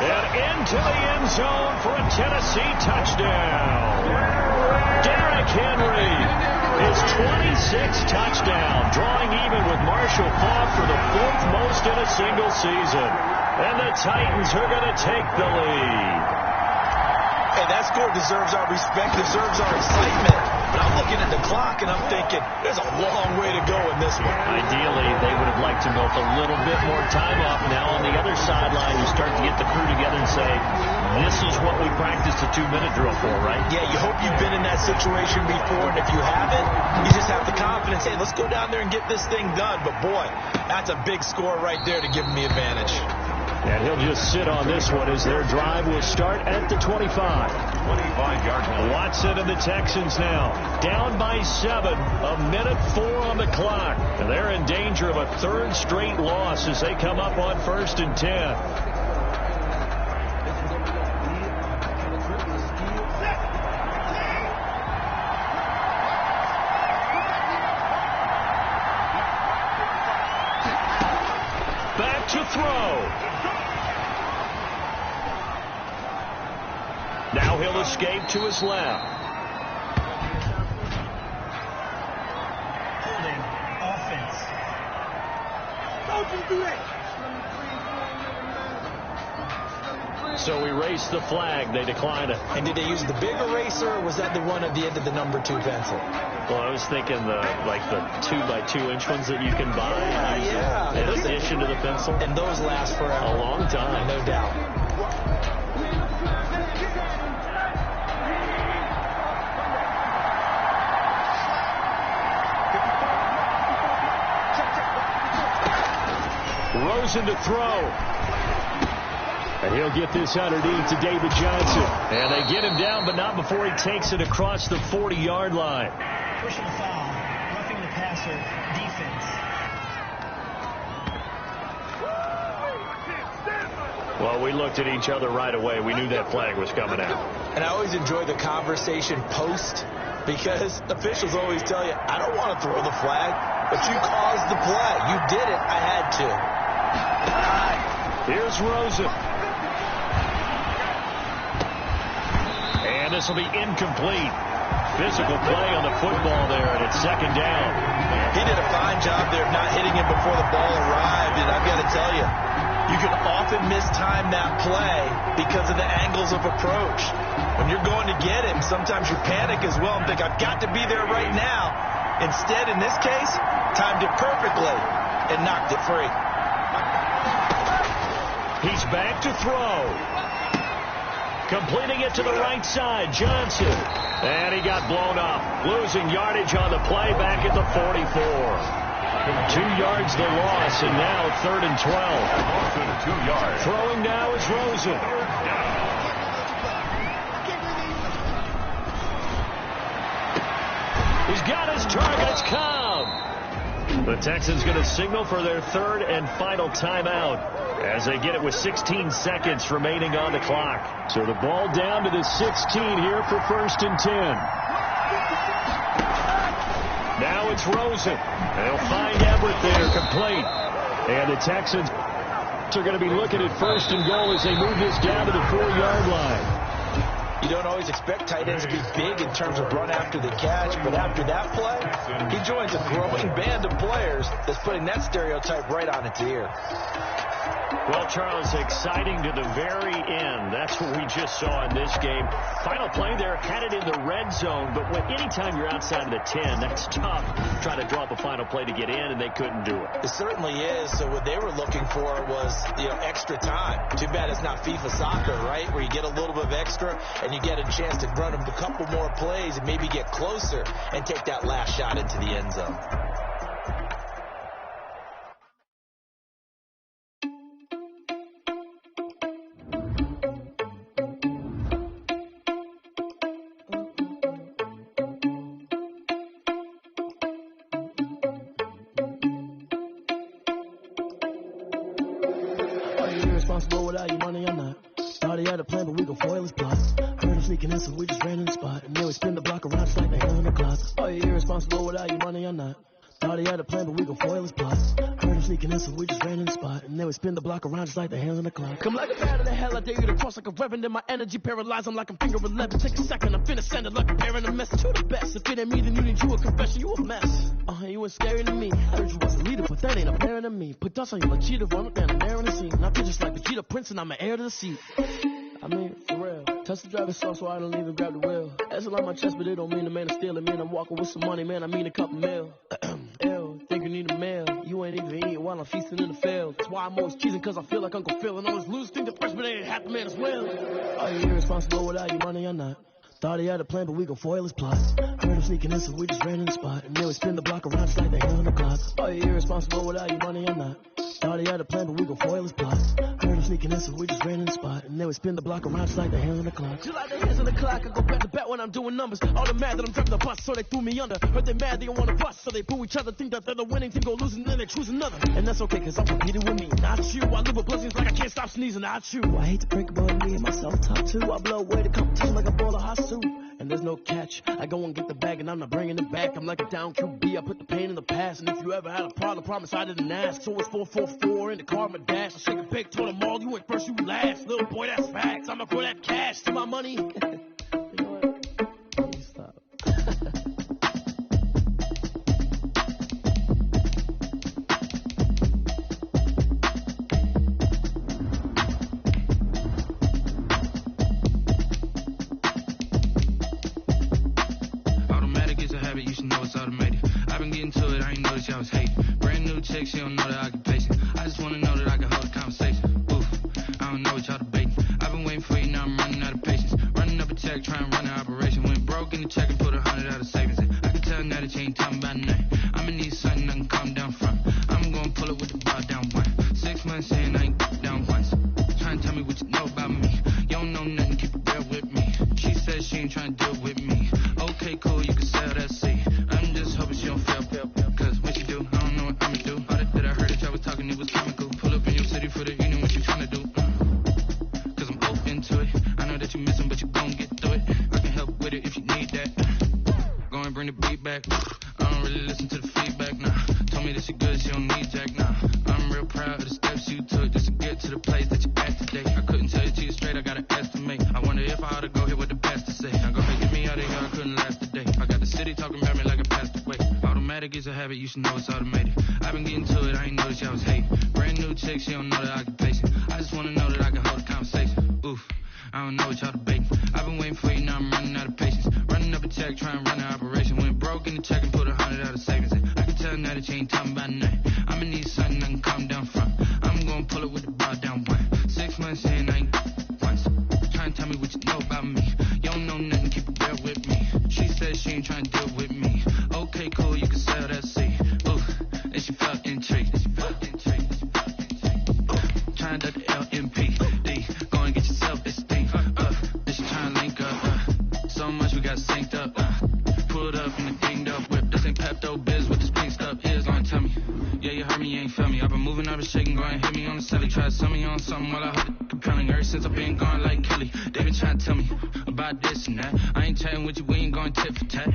[SPEAKER 1] And into the end zone for a Tennessee touchdown. Derrick Henry, his 26th touchdown, drawing even with Marshall Faulk for the 4th most in a single season. And the Titans are going to take the lead.
[SPEAKER 2] Hey, that score deserves our respect, deserves our excitement. But I'm looking at the clock, and I'm thinking, there's a long way to go in this one.
[SPEAKER 1] Ideally, they would have liked to milk a little bit more time off. Now on the other sideline, you start to get the crew together and say, this is what we practiced a 2-minute drill for, right?
[SPEAKER 2] Yeah, you hope you've been in that situation before, and if you haven't, you just have the confidence, hey, let's go down there and get this thing done. But boy, that's a big score right there to give them the advantage.
[SPEAKER 1] And he'll just sit on this one as their drive will start at the 25.
[SPEAKER 3] 25-yard line.
[SPEAKER 1] Watson and the Texans now down by 7, 1:04 on the clock. And they're in danger of a 3rd straight loss as they come up on 1st and 10. Back to throw. Now he'll escape to his left.
[SPEAKER 4] Holding offense. Don't do that.
[SPEAKER 1] So erase the flag. They declined it.
[SPEAKER 2] And did they use the big eraser, or was that the one at the end of the number 2 pencil?
[SPEAKER 1] Well, I was thinking the 2x2-inch ones that you can buy.
[SPEAKER 2] Yeah.
[SPEAKER 1] In addition to the pencil.
[SPEAKER 2] And those last for
[SPEAKER 1] A long time.
[SPEAKER 2] No doubt.
[SPEAKER 1] Rosen to throw. And He'll get this underneath to David Johnson. And they get him down, but not before he takes it across the 40-yard line.
[SPEAKER 4] Pushing the foul, roughing the passer, defense.
[SPEAKER 1] Well, we looked at each other right away. We knew that flag was coming out.
[SPEAKER 2] And I always enjoy the conversation post because officials always tell you, I don't want to throw the flag, but you caused the play. You did it. I had to.
[SPEAKER 1] Here's Rosen. And this will be incomplete. Physical play on the football there, and it's second down.
[SPEAKER 2] He did a fine job there of not hitting him before the ball arrived, and I've got to tell you, you can often mistime that play because of the angles of approach. When you're going to get him, sometimes you panic as well and think, I've got to be there right now. Instead, in this case, timed it perfectly and knocked it free.
[SPEAKER 1] He's back to throw. Completing it to the right side, Johnson. And he got blown up. Losing yardage on the play back at the 44. 2 yards the loss, and now 3rd and 12.
[SPEAKER 3] 2 yards.
[SPEAKER 1] Throwing now is Rosen. He's got his targets come. The Texans going to signal for their 3rd and final timeout as they get it with 16 seconds remaining on the clock. So the ball down to the 16 here for 1st and 10. Now it's Rosen. They'll find Everett there, complete. And the Texans are going to be looking at 1st and goal as they move this down to the 4-yard line.
[SPEAKER 2] You don't always expect tight ends to be big in terms of run after the catch, but after that play, he joins a growing band of players that's putting that stereotype right on its ear.
[SPEAKER 1] Well, Charles, exciting to the very end. That's what we just saw in this game. Final play there, had it in the red zone, but anytime you're outside of the 10, that's tough. Trying to draw up a final play to get in, and they couldn't do it.
[SPEAKER 2] It certainly is. So what they were looking for was, extra time. Too bad it's not FIFA soccer, right, where you get a little bit of extra and you get a chance to run a couple more plays and maybe get closer and take that last shot into the end zone.
[SPEAKER 5] Without your money, I'm not. Thought he had a plan, but we gon' foil his plot. Heard him sneaking in, so we just ran in the spot. And then we spin the block around just like the hell in the clock. Oh, you're irresponsible without your money, I'm not. Thought he had a plan, but we gon' foil his plot. Heard him sneaking in, so we just ran in the spot. And then we spin the block around just like the hell in the clock. Come like a bat of the hell, I dare you to cross like a reverend. And my energy paralyzed, I'm like I'm finger 11. Take a second, I'm finna send it like a parent, a message to the best. If it ain't me, then you need you a confession, you a mess. You was scary to me. Heard you was a leader, but that ain't apparent to me. Put dust on you like cheetah, run up down the air in the scene. I feel just like Vegeta Prince, and I'm an heir to the seat. I mean, for real. Touch the driver's sauce so I don't even grab the wheel. That's on my chest, but it don't mean the man is stealing. Man, I'm walking with some money, man, I mean a couple mil. Ew, think you need a meal. You ain't even eating while I'm feasting in the field. That's why I'm always cheesing, cause I feel like Uncle Phil. And always lose, think the freshman ain't half the man as well. Are you irresponsible without your money or not? Thought he had a plan, but we gon' foil his plot. Heard him sneaking in, so we just ran in the spot. And then we spin the block around just like the hell in the clock. Are you irresponsible without your money or not? Thought he had a plan, but we gon' foil his plot. Heard him sneaking in, so we just ran in the spot. And then we spin the block around just like the hands on the clock. Just like the hands on the clock, I go back to back when I'm doing numbers. All the mad that I'm driving the bus, so they threw me under. Heard they mad, they don't wanna bust, so they boo each other. Think that they're the winning team, go losing, then they choose another. And that's okay, cause I'm competing with me, not you. I live with blessings like I can't stop sneezing, not you. I hate to break about me and myself top two. I blow away the competition like a bowl of hot soup. And there's no catch. I go and get the bag and I'm not bringing it back. I'm like a down QB. I put the pain in the past. And if you ever had a problem, promise I didn't ask. So it's 444 in the car, my dash. I shake a big, told them all, you went first, you last. Little boy, that's facts. I'ma throw that cash to my money. You know what? Let me stop.
[SPEAKER 6] I was hating. Brand new chick, she don't know the occupation. I just wanna know that I can hold a conversation. Oof, I don't know what y'all debating. I've been waiting for you, now I'm running out of patience. Running up a check, trying to run an operation. Went broke in the check and put 100 out of savings in. I can tell now that you ain't talking about nothing. I'ma need something I can calm down from. I'm gonna pull it with the bar down one. 6 months in, I ain't down once. Trying to tell me what you know bear with me. She said she ain't trying to deal with me. Okay, cool, you can sell that seat. I'm just hoping she don't fail. Cause when she do, I don't know what I'ma do. All that I heard that y'all was talking, it was comical. Pull up in your city for the evening, what you trying to do? Cause I'm open to it. I know that you missing, but you gon' get through it. I can help with it if you need that. Go and bring the beat back. I don't really listen to the feedback, nah. Told me that she good, she don't need jack, nah. I'm real proud of the steps you took just to get to the place that you at today. I couldn't tell you to you straight, I gotta estimate. I wonder if I ought to go here with the best to say. Now go ahead, get me out of here, I couldn't last a day. I got the city talking about me like I passed away. Automatic is a habit, you should know it's automated. I've been getting to it, I ain't noticed y'all was hating. Brand new chick, she don't know the occupation. I just wanna know that I can hold a conversation. Oof, I don't know what y'all debating. I've been waiting for you, now I'm running out of patience. Running up a check, trying to run an operation. Went broke in the check and put 100 out of savings in. I can tell now that you ain't talking about nothing. I'ma need something I can calm down from. I'm gonna pull it with the bar down one. 6 months in, I ain't once. Trying to tell me what you know about me. You don't know nothing, keep it real with me. She said she ain't trying to deal with me. Okay, cool, you can sell that seat. Ooh, and she felt intrigued. Trying to the LMPD. Go and get your self-esteem. And she trying to link up. So much we got synced up. Pulled up in the dinged up whip. This ain't Pepto Biz with this pink stuff. Here's gonna tell me. Yeah, you heard me, you ain't feel me. I've been moving, I've been shaking, go and hit me on the celly. Try to sell me on something while I hold it compelling. Ever since I've been gone like Kelly, they been trying to tell me about this and that. I ain't chatting with you, we ain't going tit for tat.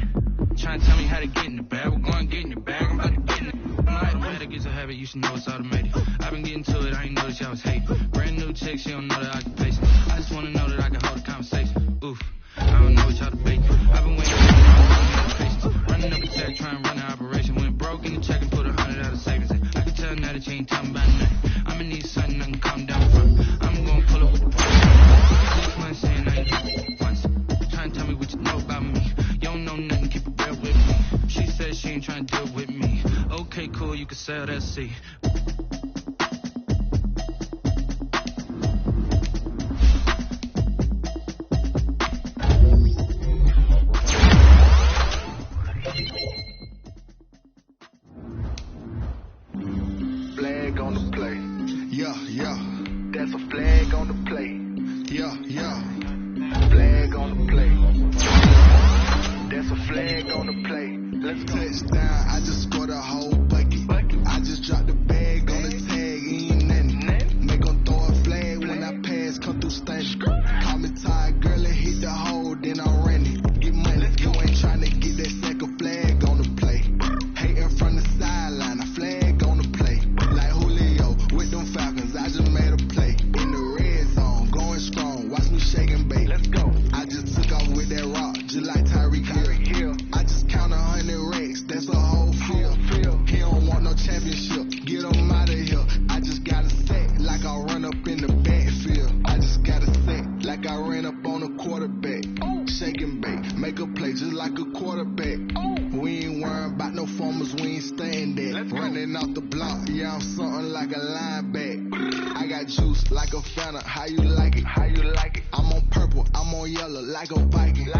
[SPEAKER 6] Trying to tell me how to get in the bag, we're going to get in the bag, I'm about to get in it. Automatic is a habit, you should know it's automated. I've been getting to it, I ain't noticed y'all was hating. Brand new chick, she don't know the occupation. I just wanna know that I can hold a conversation. Oof, I don't know what y'all debating. I've been waiting for you, patience. Running up a check, trying to run an operation. Went broke in the check and put 100 out of savings in. I can tell now that you ain't talking about nothing. I'ma need something I can calm down from. I'm gonna pull up with the bar. 6 months in, I ain't once. Trying to tell me what you know about me. You don't know nothing, keep it real with me. She said she ain't trying to deal with me. Okay, cool, you can sell that seat.
[SPEAKER 7] Flag on the play. Yeah, yeah. That's a flag on the play. Yeah, yeah. Flag on the play. That's a flag on the play. Let's go. Touchdown, I just scored a whole bucket. I just dropped the bag on the tag, ain't nothing. Make 'em throw a flag when I pass, come through stunning. Call me tired, girl, and hit the hole, then I'm running. Get money, you ain't trying to get that second flag on the play. Hating from the sideline, a flag on the play. Like Julio with them Falcons, I just made a play. In the red zone, going strong, watch me shake and bake. Let's go. I just took off with that rock, just like Tyreek Hill. I just count 100 racks, that's a whole field. He don't want no championship, get him out of here. I just got a set, like I run up in the backfield. I just got a set, like I ran up on a quarterback. Shake and bake, make a play just like a quarterback. We ain't worrying about no formers, we ain't staying there. Running off the block, yeah, I'm something like a linebacker. I got juice like a Fanta, how you like it? I'm on purple, I'm on yellow, like a Viking.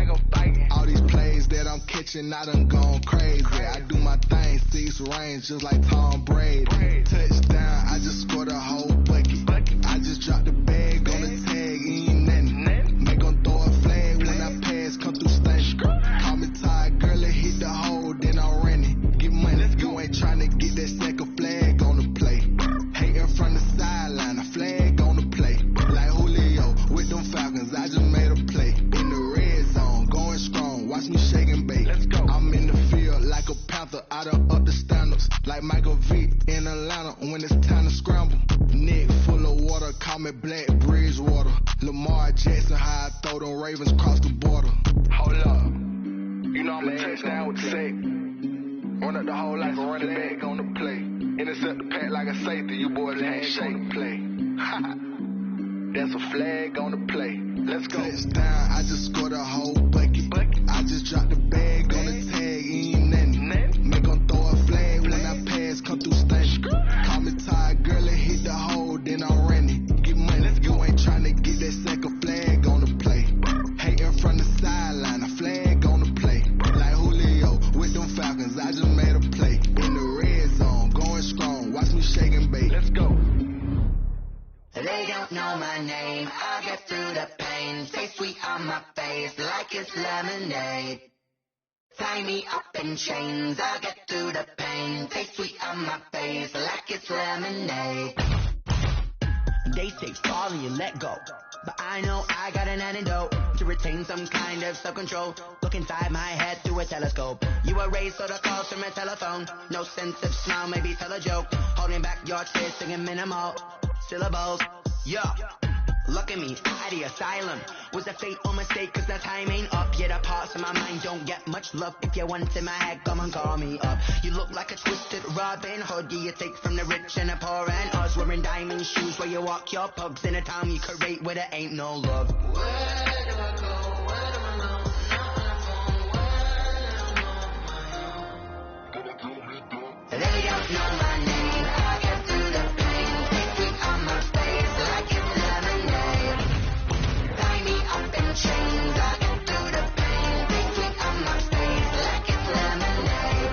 [SPEAKER 7] All these plays that I'm catching, I done gone crazy. I do my thing, 6 range, just like Tom Brady. Touchdown, I just scored a whole bucket. I just dropped the bag on the tag, ain't nothing. Make 'em throw a flag when I pass, come through stunning. Call me tired, girl, and hit the hole, then I'm running. Get money, you ain't trying to get that second flag on the play. Hating from the sideline, a flag on the play. Like Julio with them Falcons, I just made a play. In the red zone, going strong, watch me shake and bake. Let's go. I'm in the field like a Panther, I done up the standards. Like Michael Vick in Atlanta when it's time to scramble. Neck full of water, call me Black Bridgewater. Lamar Jackson, how I throw them Ravens across the border. Hold up, you know I'm a touchdown with the sack. Run up the whole like a running back on the play. Intercept the pack like a safety, you boys ain't shake the play. That's a flag on the play. Let's go. Touchdown, I just scored a whole bucket. I just dropped the bag on the tag, ain't nothing. Make 'em throw a flag when I pass, come through stunning. Call me tired, girl, and hit the hole, then I'm running. Get money, you ain't trying to get that second flag on the play. Hating from the sideline, a flag on the play. Like Julio with them Falcons, I just made a play. In the red zone, going strong, watch me shake and bake. Let's go.
[SPEAKER 8] They don't know my name, I'll get through the pain. Stay sweet on on my face like it's lemonade. Tie me up in chains, I'll get through the pain. Taste sweet on my face like it's lemonade. They say fall and you let go, but I know I got an antidote to retain some kind of self-control. Look inside my head through a telescope. You erase all the calls from a telephone. No sense of smile, maybe tell a joke. Holding back your tears, singing minimal syllables. Yeah. Look at me, out of the asylum. Was a fate or mistake, cause the time ain't up. Yet the parts of my mind don't get much love. If you want in my head, come and call me up. You look like a twisted Robin Hood. Yeah, you take from the rich and the poor and us. Wearing diamond shoes where you walk your pugs. In a town you create where there ain't no love. Where do I go? Where do I know? They don't know my name. I get through the pain. Take sweet on my face like it's lemonade. Tie me up in chains. I get through the pain. Take sweet on my face like it's lemonade.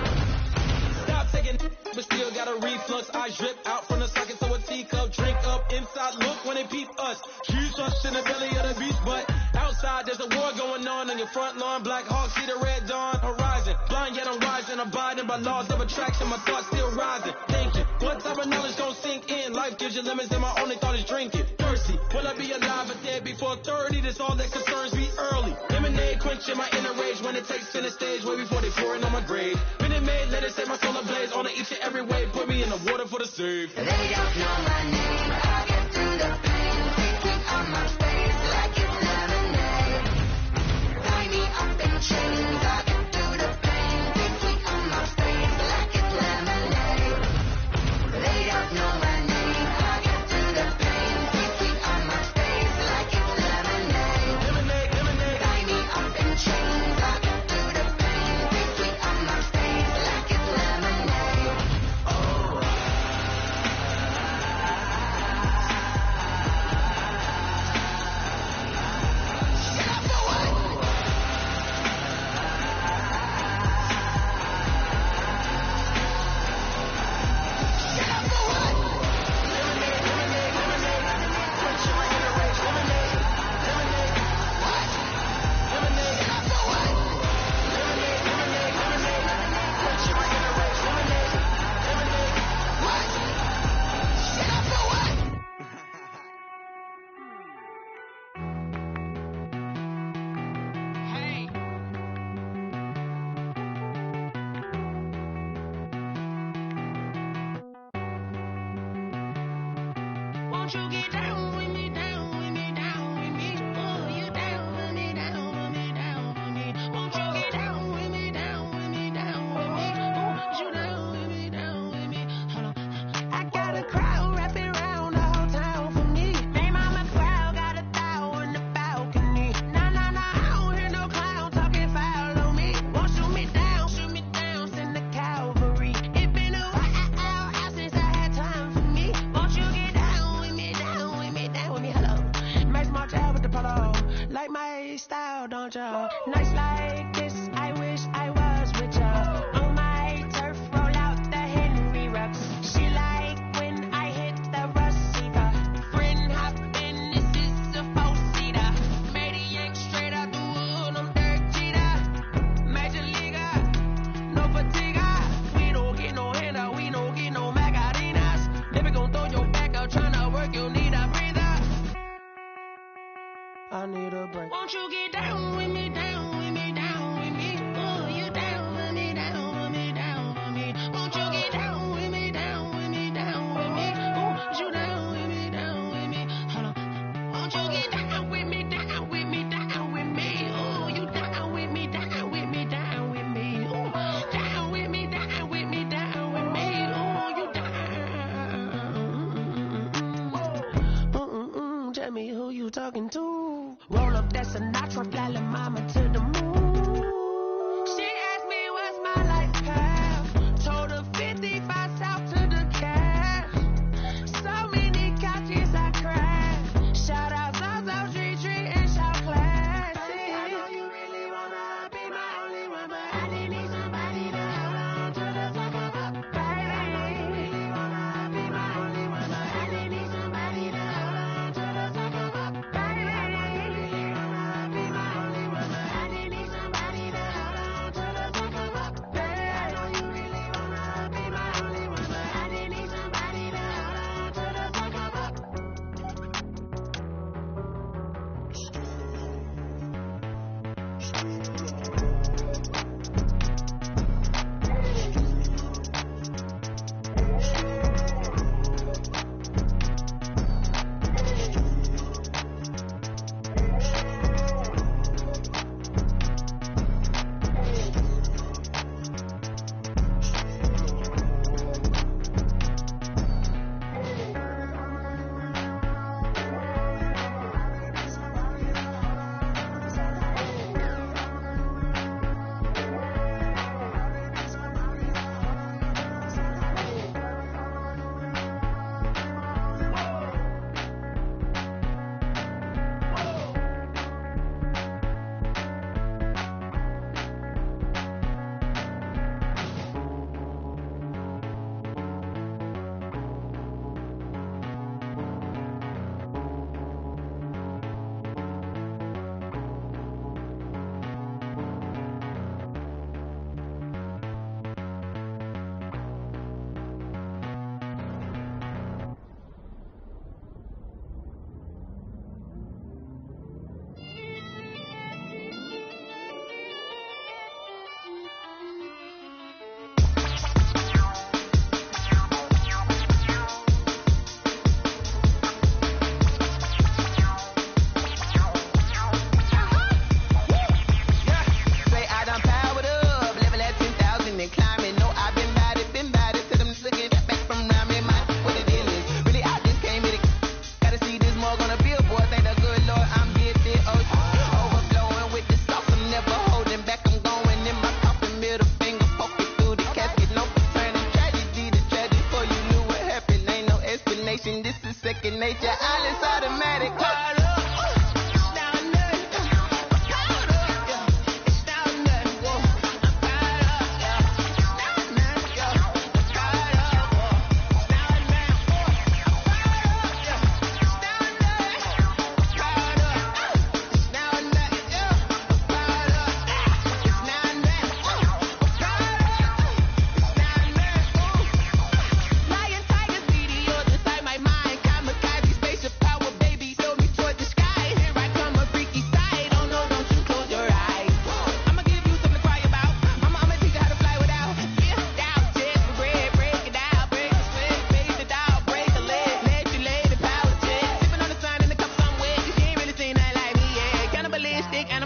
[SPEAKER 2] Stop taking but still got a reflux. I drip out from the socket so a teacup. Drink up inside, look when they peep us. Shoes us in the belly of the beast, but outside there's a war going on your front lawn. Black Hawk see the red dawn horizon. Blind yet I'm rising, abiding by laws of attraction. My thoughts still rising. Thinking, what type of knowledge gon' sink in? Life gives you limits and my only thought is drinking. Thirsty, will I be alive or dead before 30? That's all that concerns me early. Lemonade quenching my inner rage when it takes center stage way before they pour it on my grave. Minute Maid, let it set my soul ablaze. On each and every way, put me in the water for the save.
[SPEAKER 8] They don't know my name. I get through the pain. Take sweet on my face like it's lemonade. Tie me up in chains. I get through the pain. Take sweet on my face like it's lemonade. They don't know my name. I get through the pain. Take sweet on my face like it's lemonade.
[SPEAKER 2] Lemonade, lemonade.
[SPEAKER 8] Tie me up in chains. I get through the pain. Take sweet on my face like it's lemonade. Oh.
[SPEAKER 9] Won't you get down with me, down with me, down with me? Oh, you down with me, down with me, down with me. Won't you get down with me, down with me, down with me? Oh, you down with me, down with me? Hold on. I got a crowd wrapping around the whole town for me. They mama crowd got 1,000 in the balcony. Nah, nah, nah, I don't hear no clown talking foul on me. Won't shoot me down, send the cavalry. It been a while since I had time for me. Won't you get down with me, down with me, down with me? Hello. Max Martel with the polo. Like my style, don't y'all? Nights like this, I wish I was with y'all. On my turf, roll out the Henry Rocks. She like when I hit the receiver. Friend hop in, this is a 4-seater. Made a yank straight out the wood, I'm Derek Jeter. Major leaguer, no fatigue. We don't get no handout, we don't get no Macarinas. Never gon' throw your back out, tryna work, you need a breather.
[SPEAKER 5] I need a break.
[SPEAKER 9] Won't you get down with me, down with me, down with me? Oh, you down with me, down with me, down with me? Won't you get down with me, down with me, down with me? Oh, you down with me, down with me? Hold on. Won't you get down with me, down with me, down with me? Oh, you down with me, down with me, down with me? Oh, down with me, down with me, down with me? Oh, you down.
[SPEAKER 5] Tell me who you talking to. Roll up that Sinatra, fly la mama to the moon.
[SPEAKER 9] She asked me what's my life path. Told her 55 south to the cash. So many couches I crashed. Shout out Zazo, Tree, and Shout Class. I know you really wanna be my only one, but I didn't need somebody to hold on to the top of my baby. I know you really wanna be my only one, but I didn't need somebody to hold on to the top of my baby. I know you really wanna be my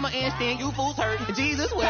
[SPEAKER 10] I'ma instant you fools hurt. Jesus will.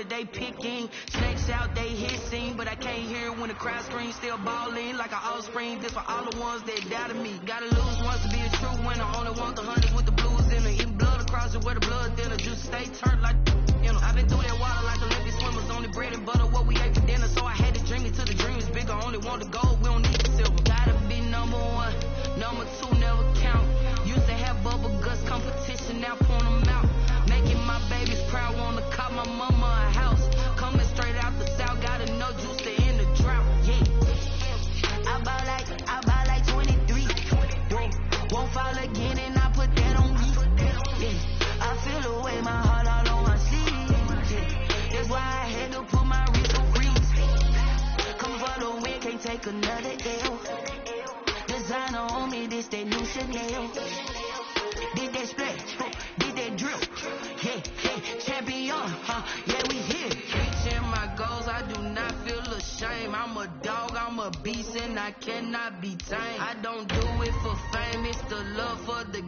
[SPEAKER 6] They picking snakes out, they hissing, but I can't hear it when the crowd screams. Still balling like an offspring. This for all the ones that doubted me. Gotta lose once to be a true winner. Only want the hundreds with the blues in it. Eating blood across it where the blood thinner. Juice stay turned like you know. I've been through that water like Olympic swimmers. Only bread and butter what we ate for dinner. So I had to dream it till the dream is bigger. Only want the gold, we don't need the silver. Gotta be number one, number two never count. Used to have bubble guts competition, now point them out. Making my babies proud, wanna call my mama a house. Coming straight out the south, gotta know juice to end the drought. Yeah, I bought like 23. Won't fall again, and I put that on me. Yeah, I feel the way my heart all on my sleeve. Yeah, that's why I had to put my wrist on freeze. Come for the win, can't take another L. Designer on me, this that new Chanel. Did that splash, did that drill. Yeah, champion, yeah, we here. Reaching my goals, I do not feel ashamed. I'm a dog, I'm a beast, and I cannot be tamed. I don't do it for fame, it's the love for the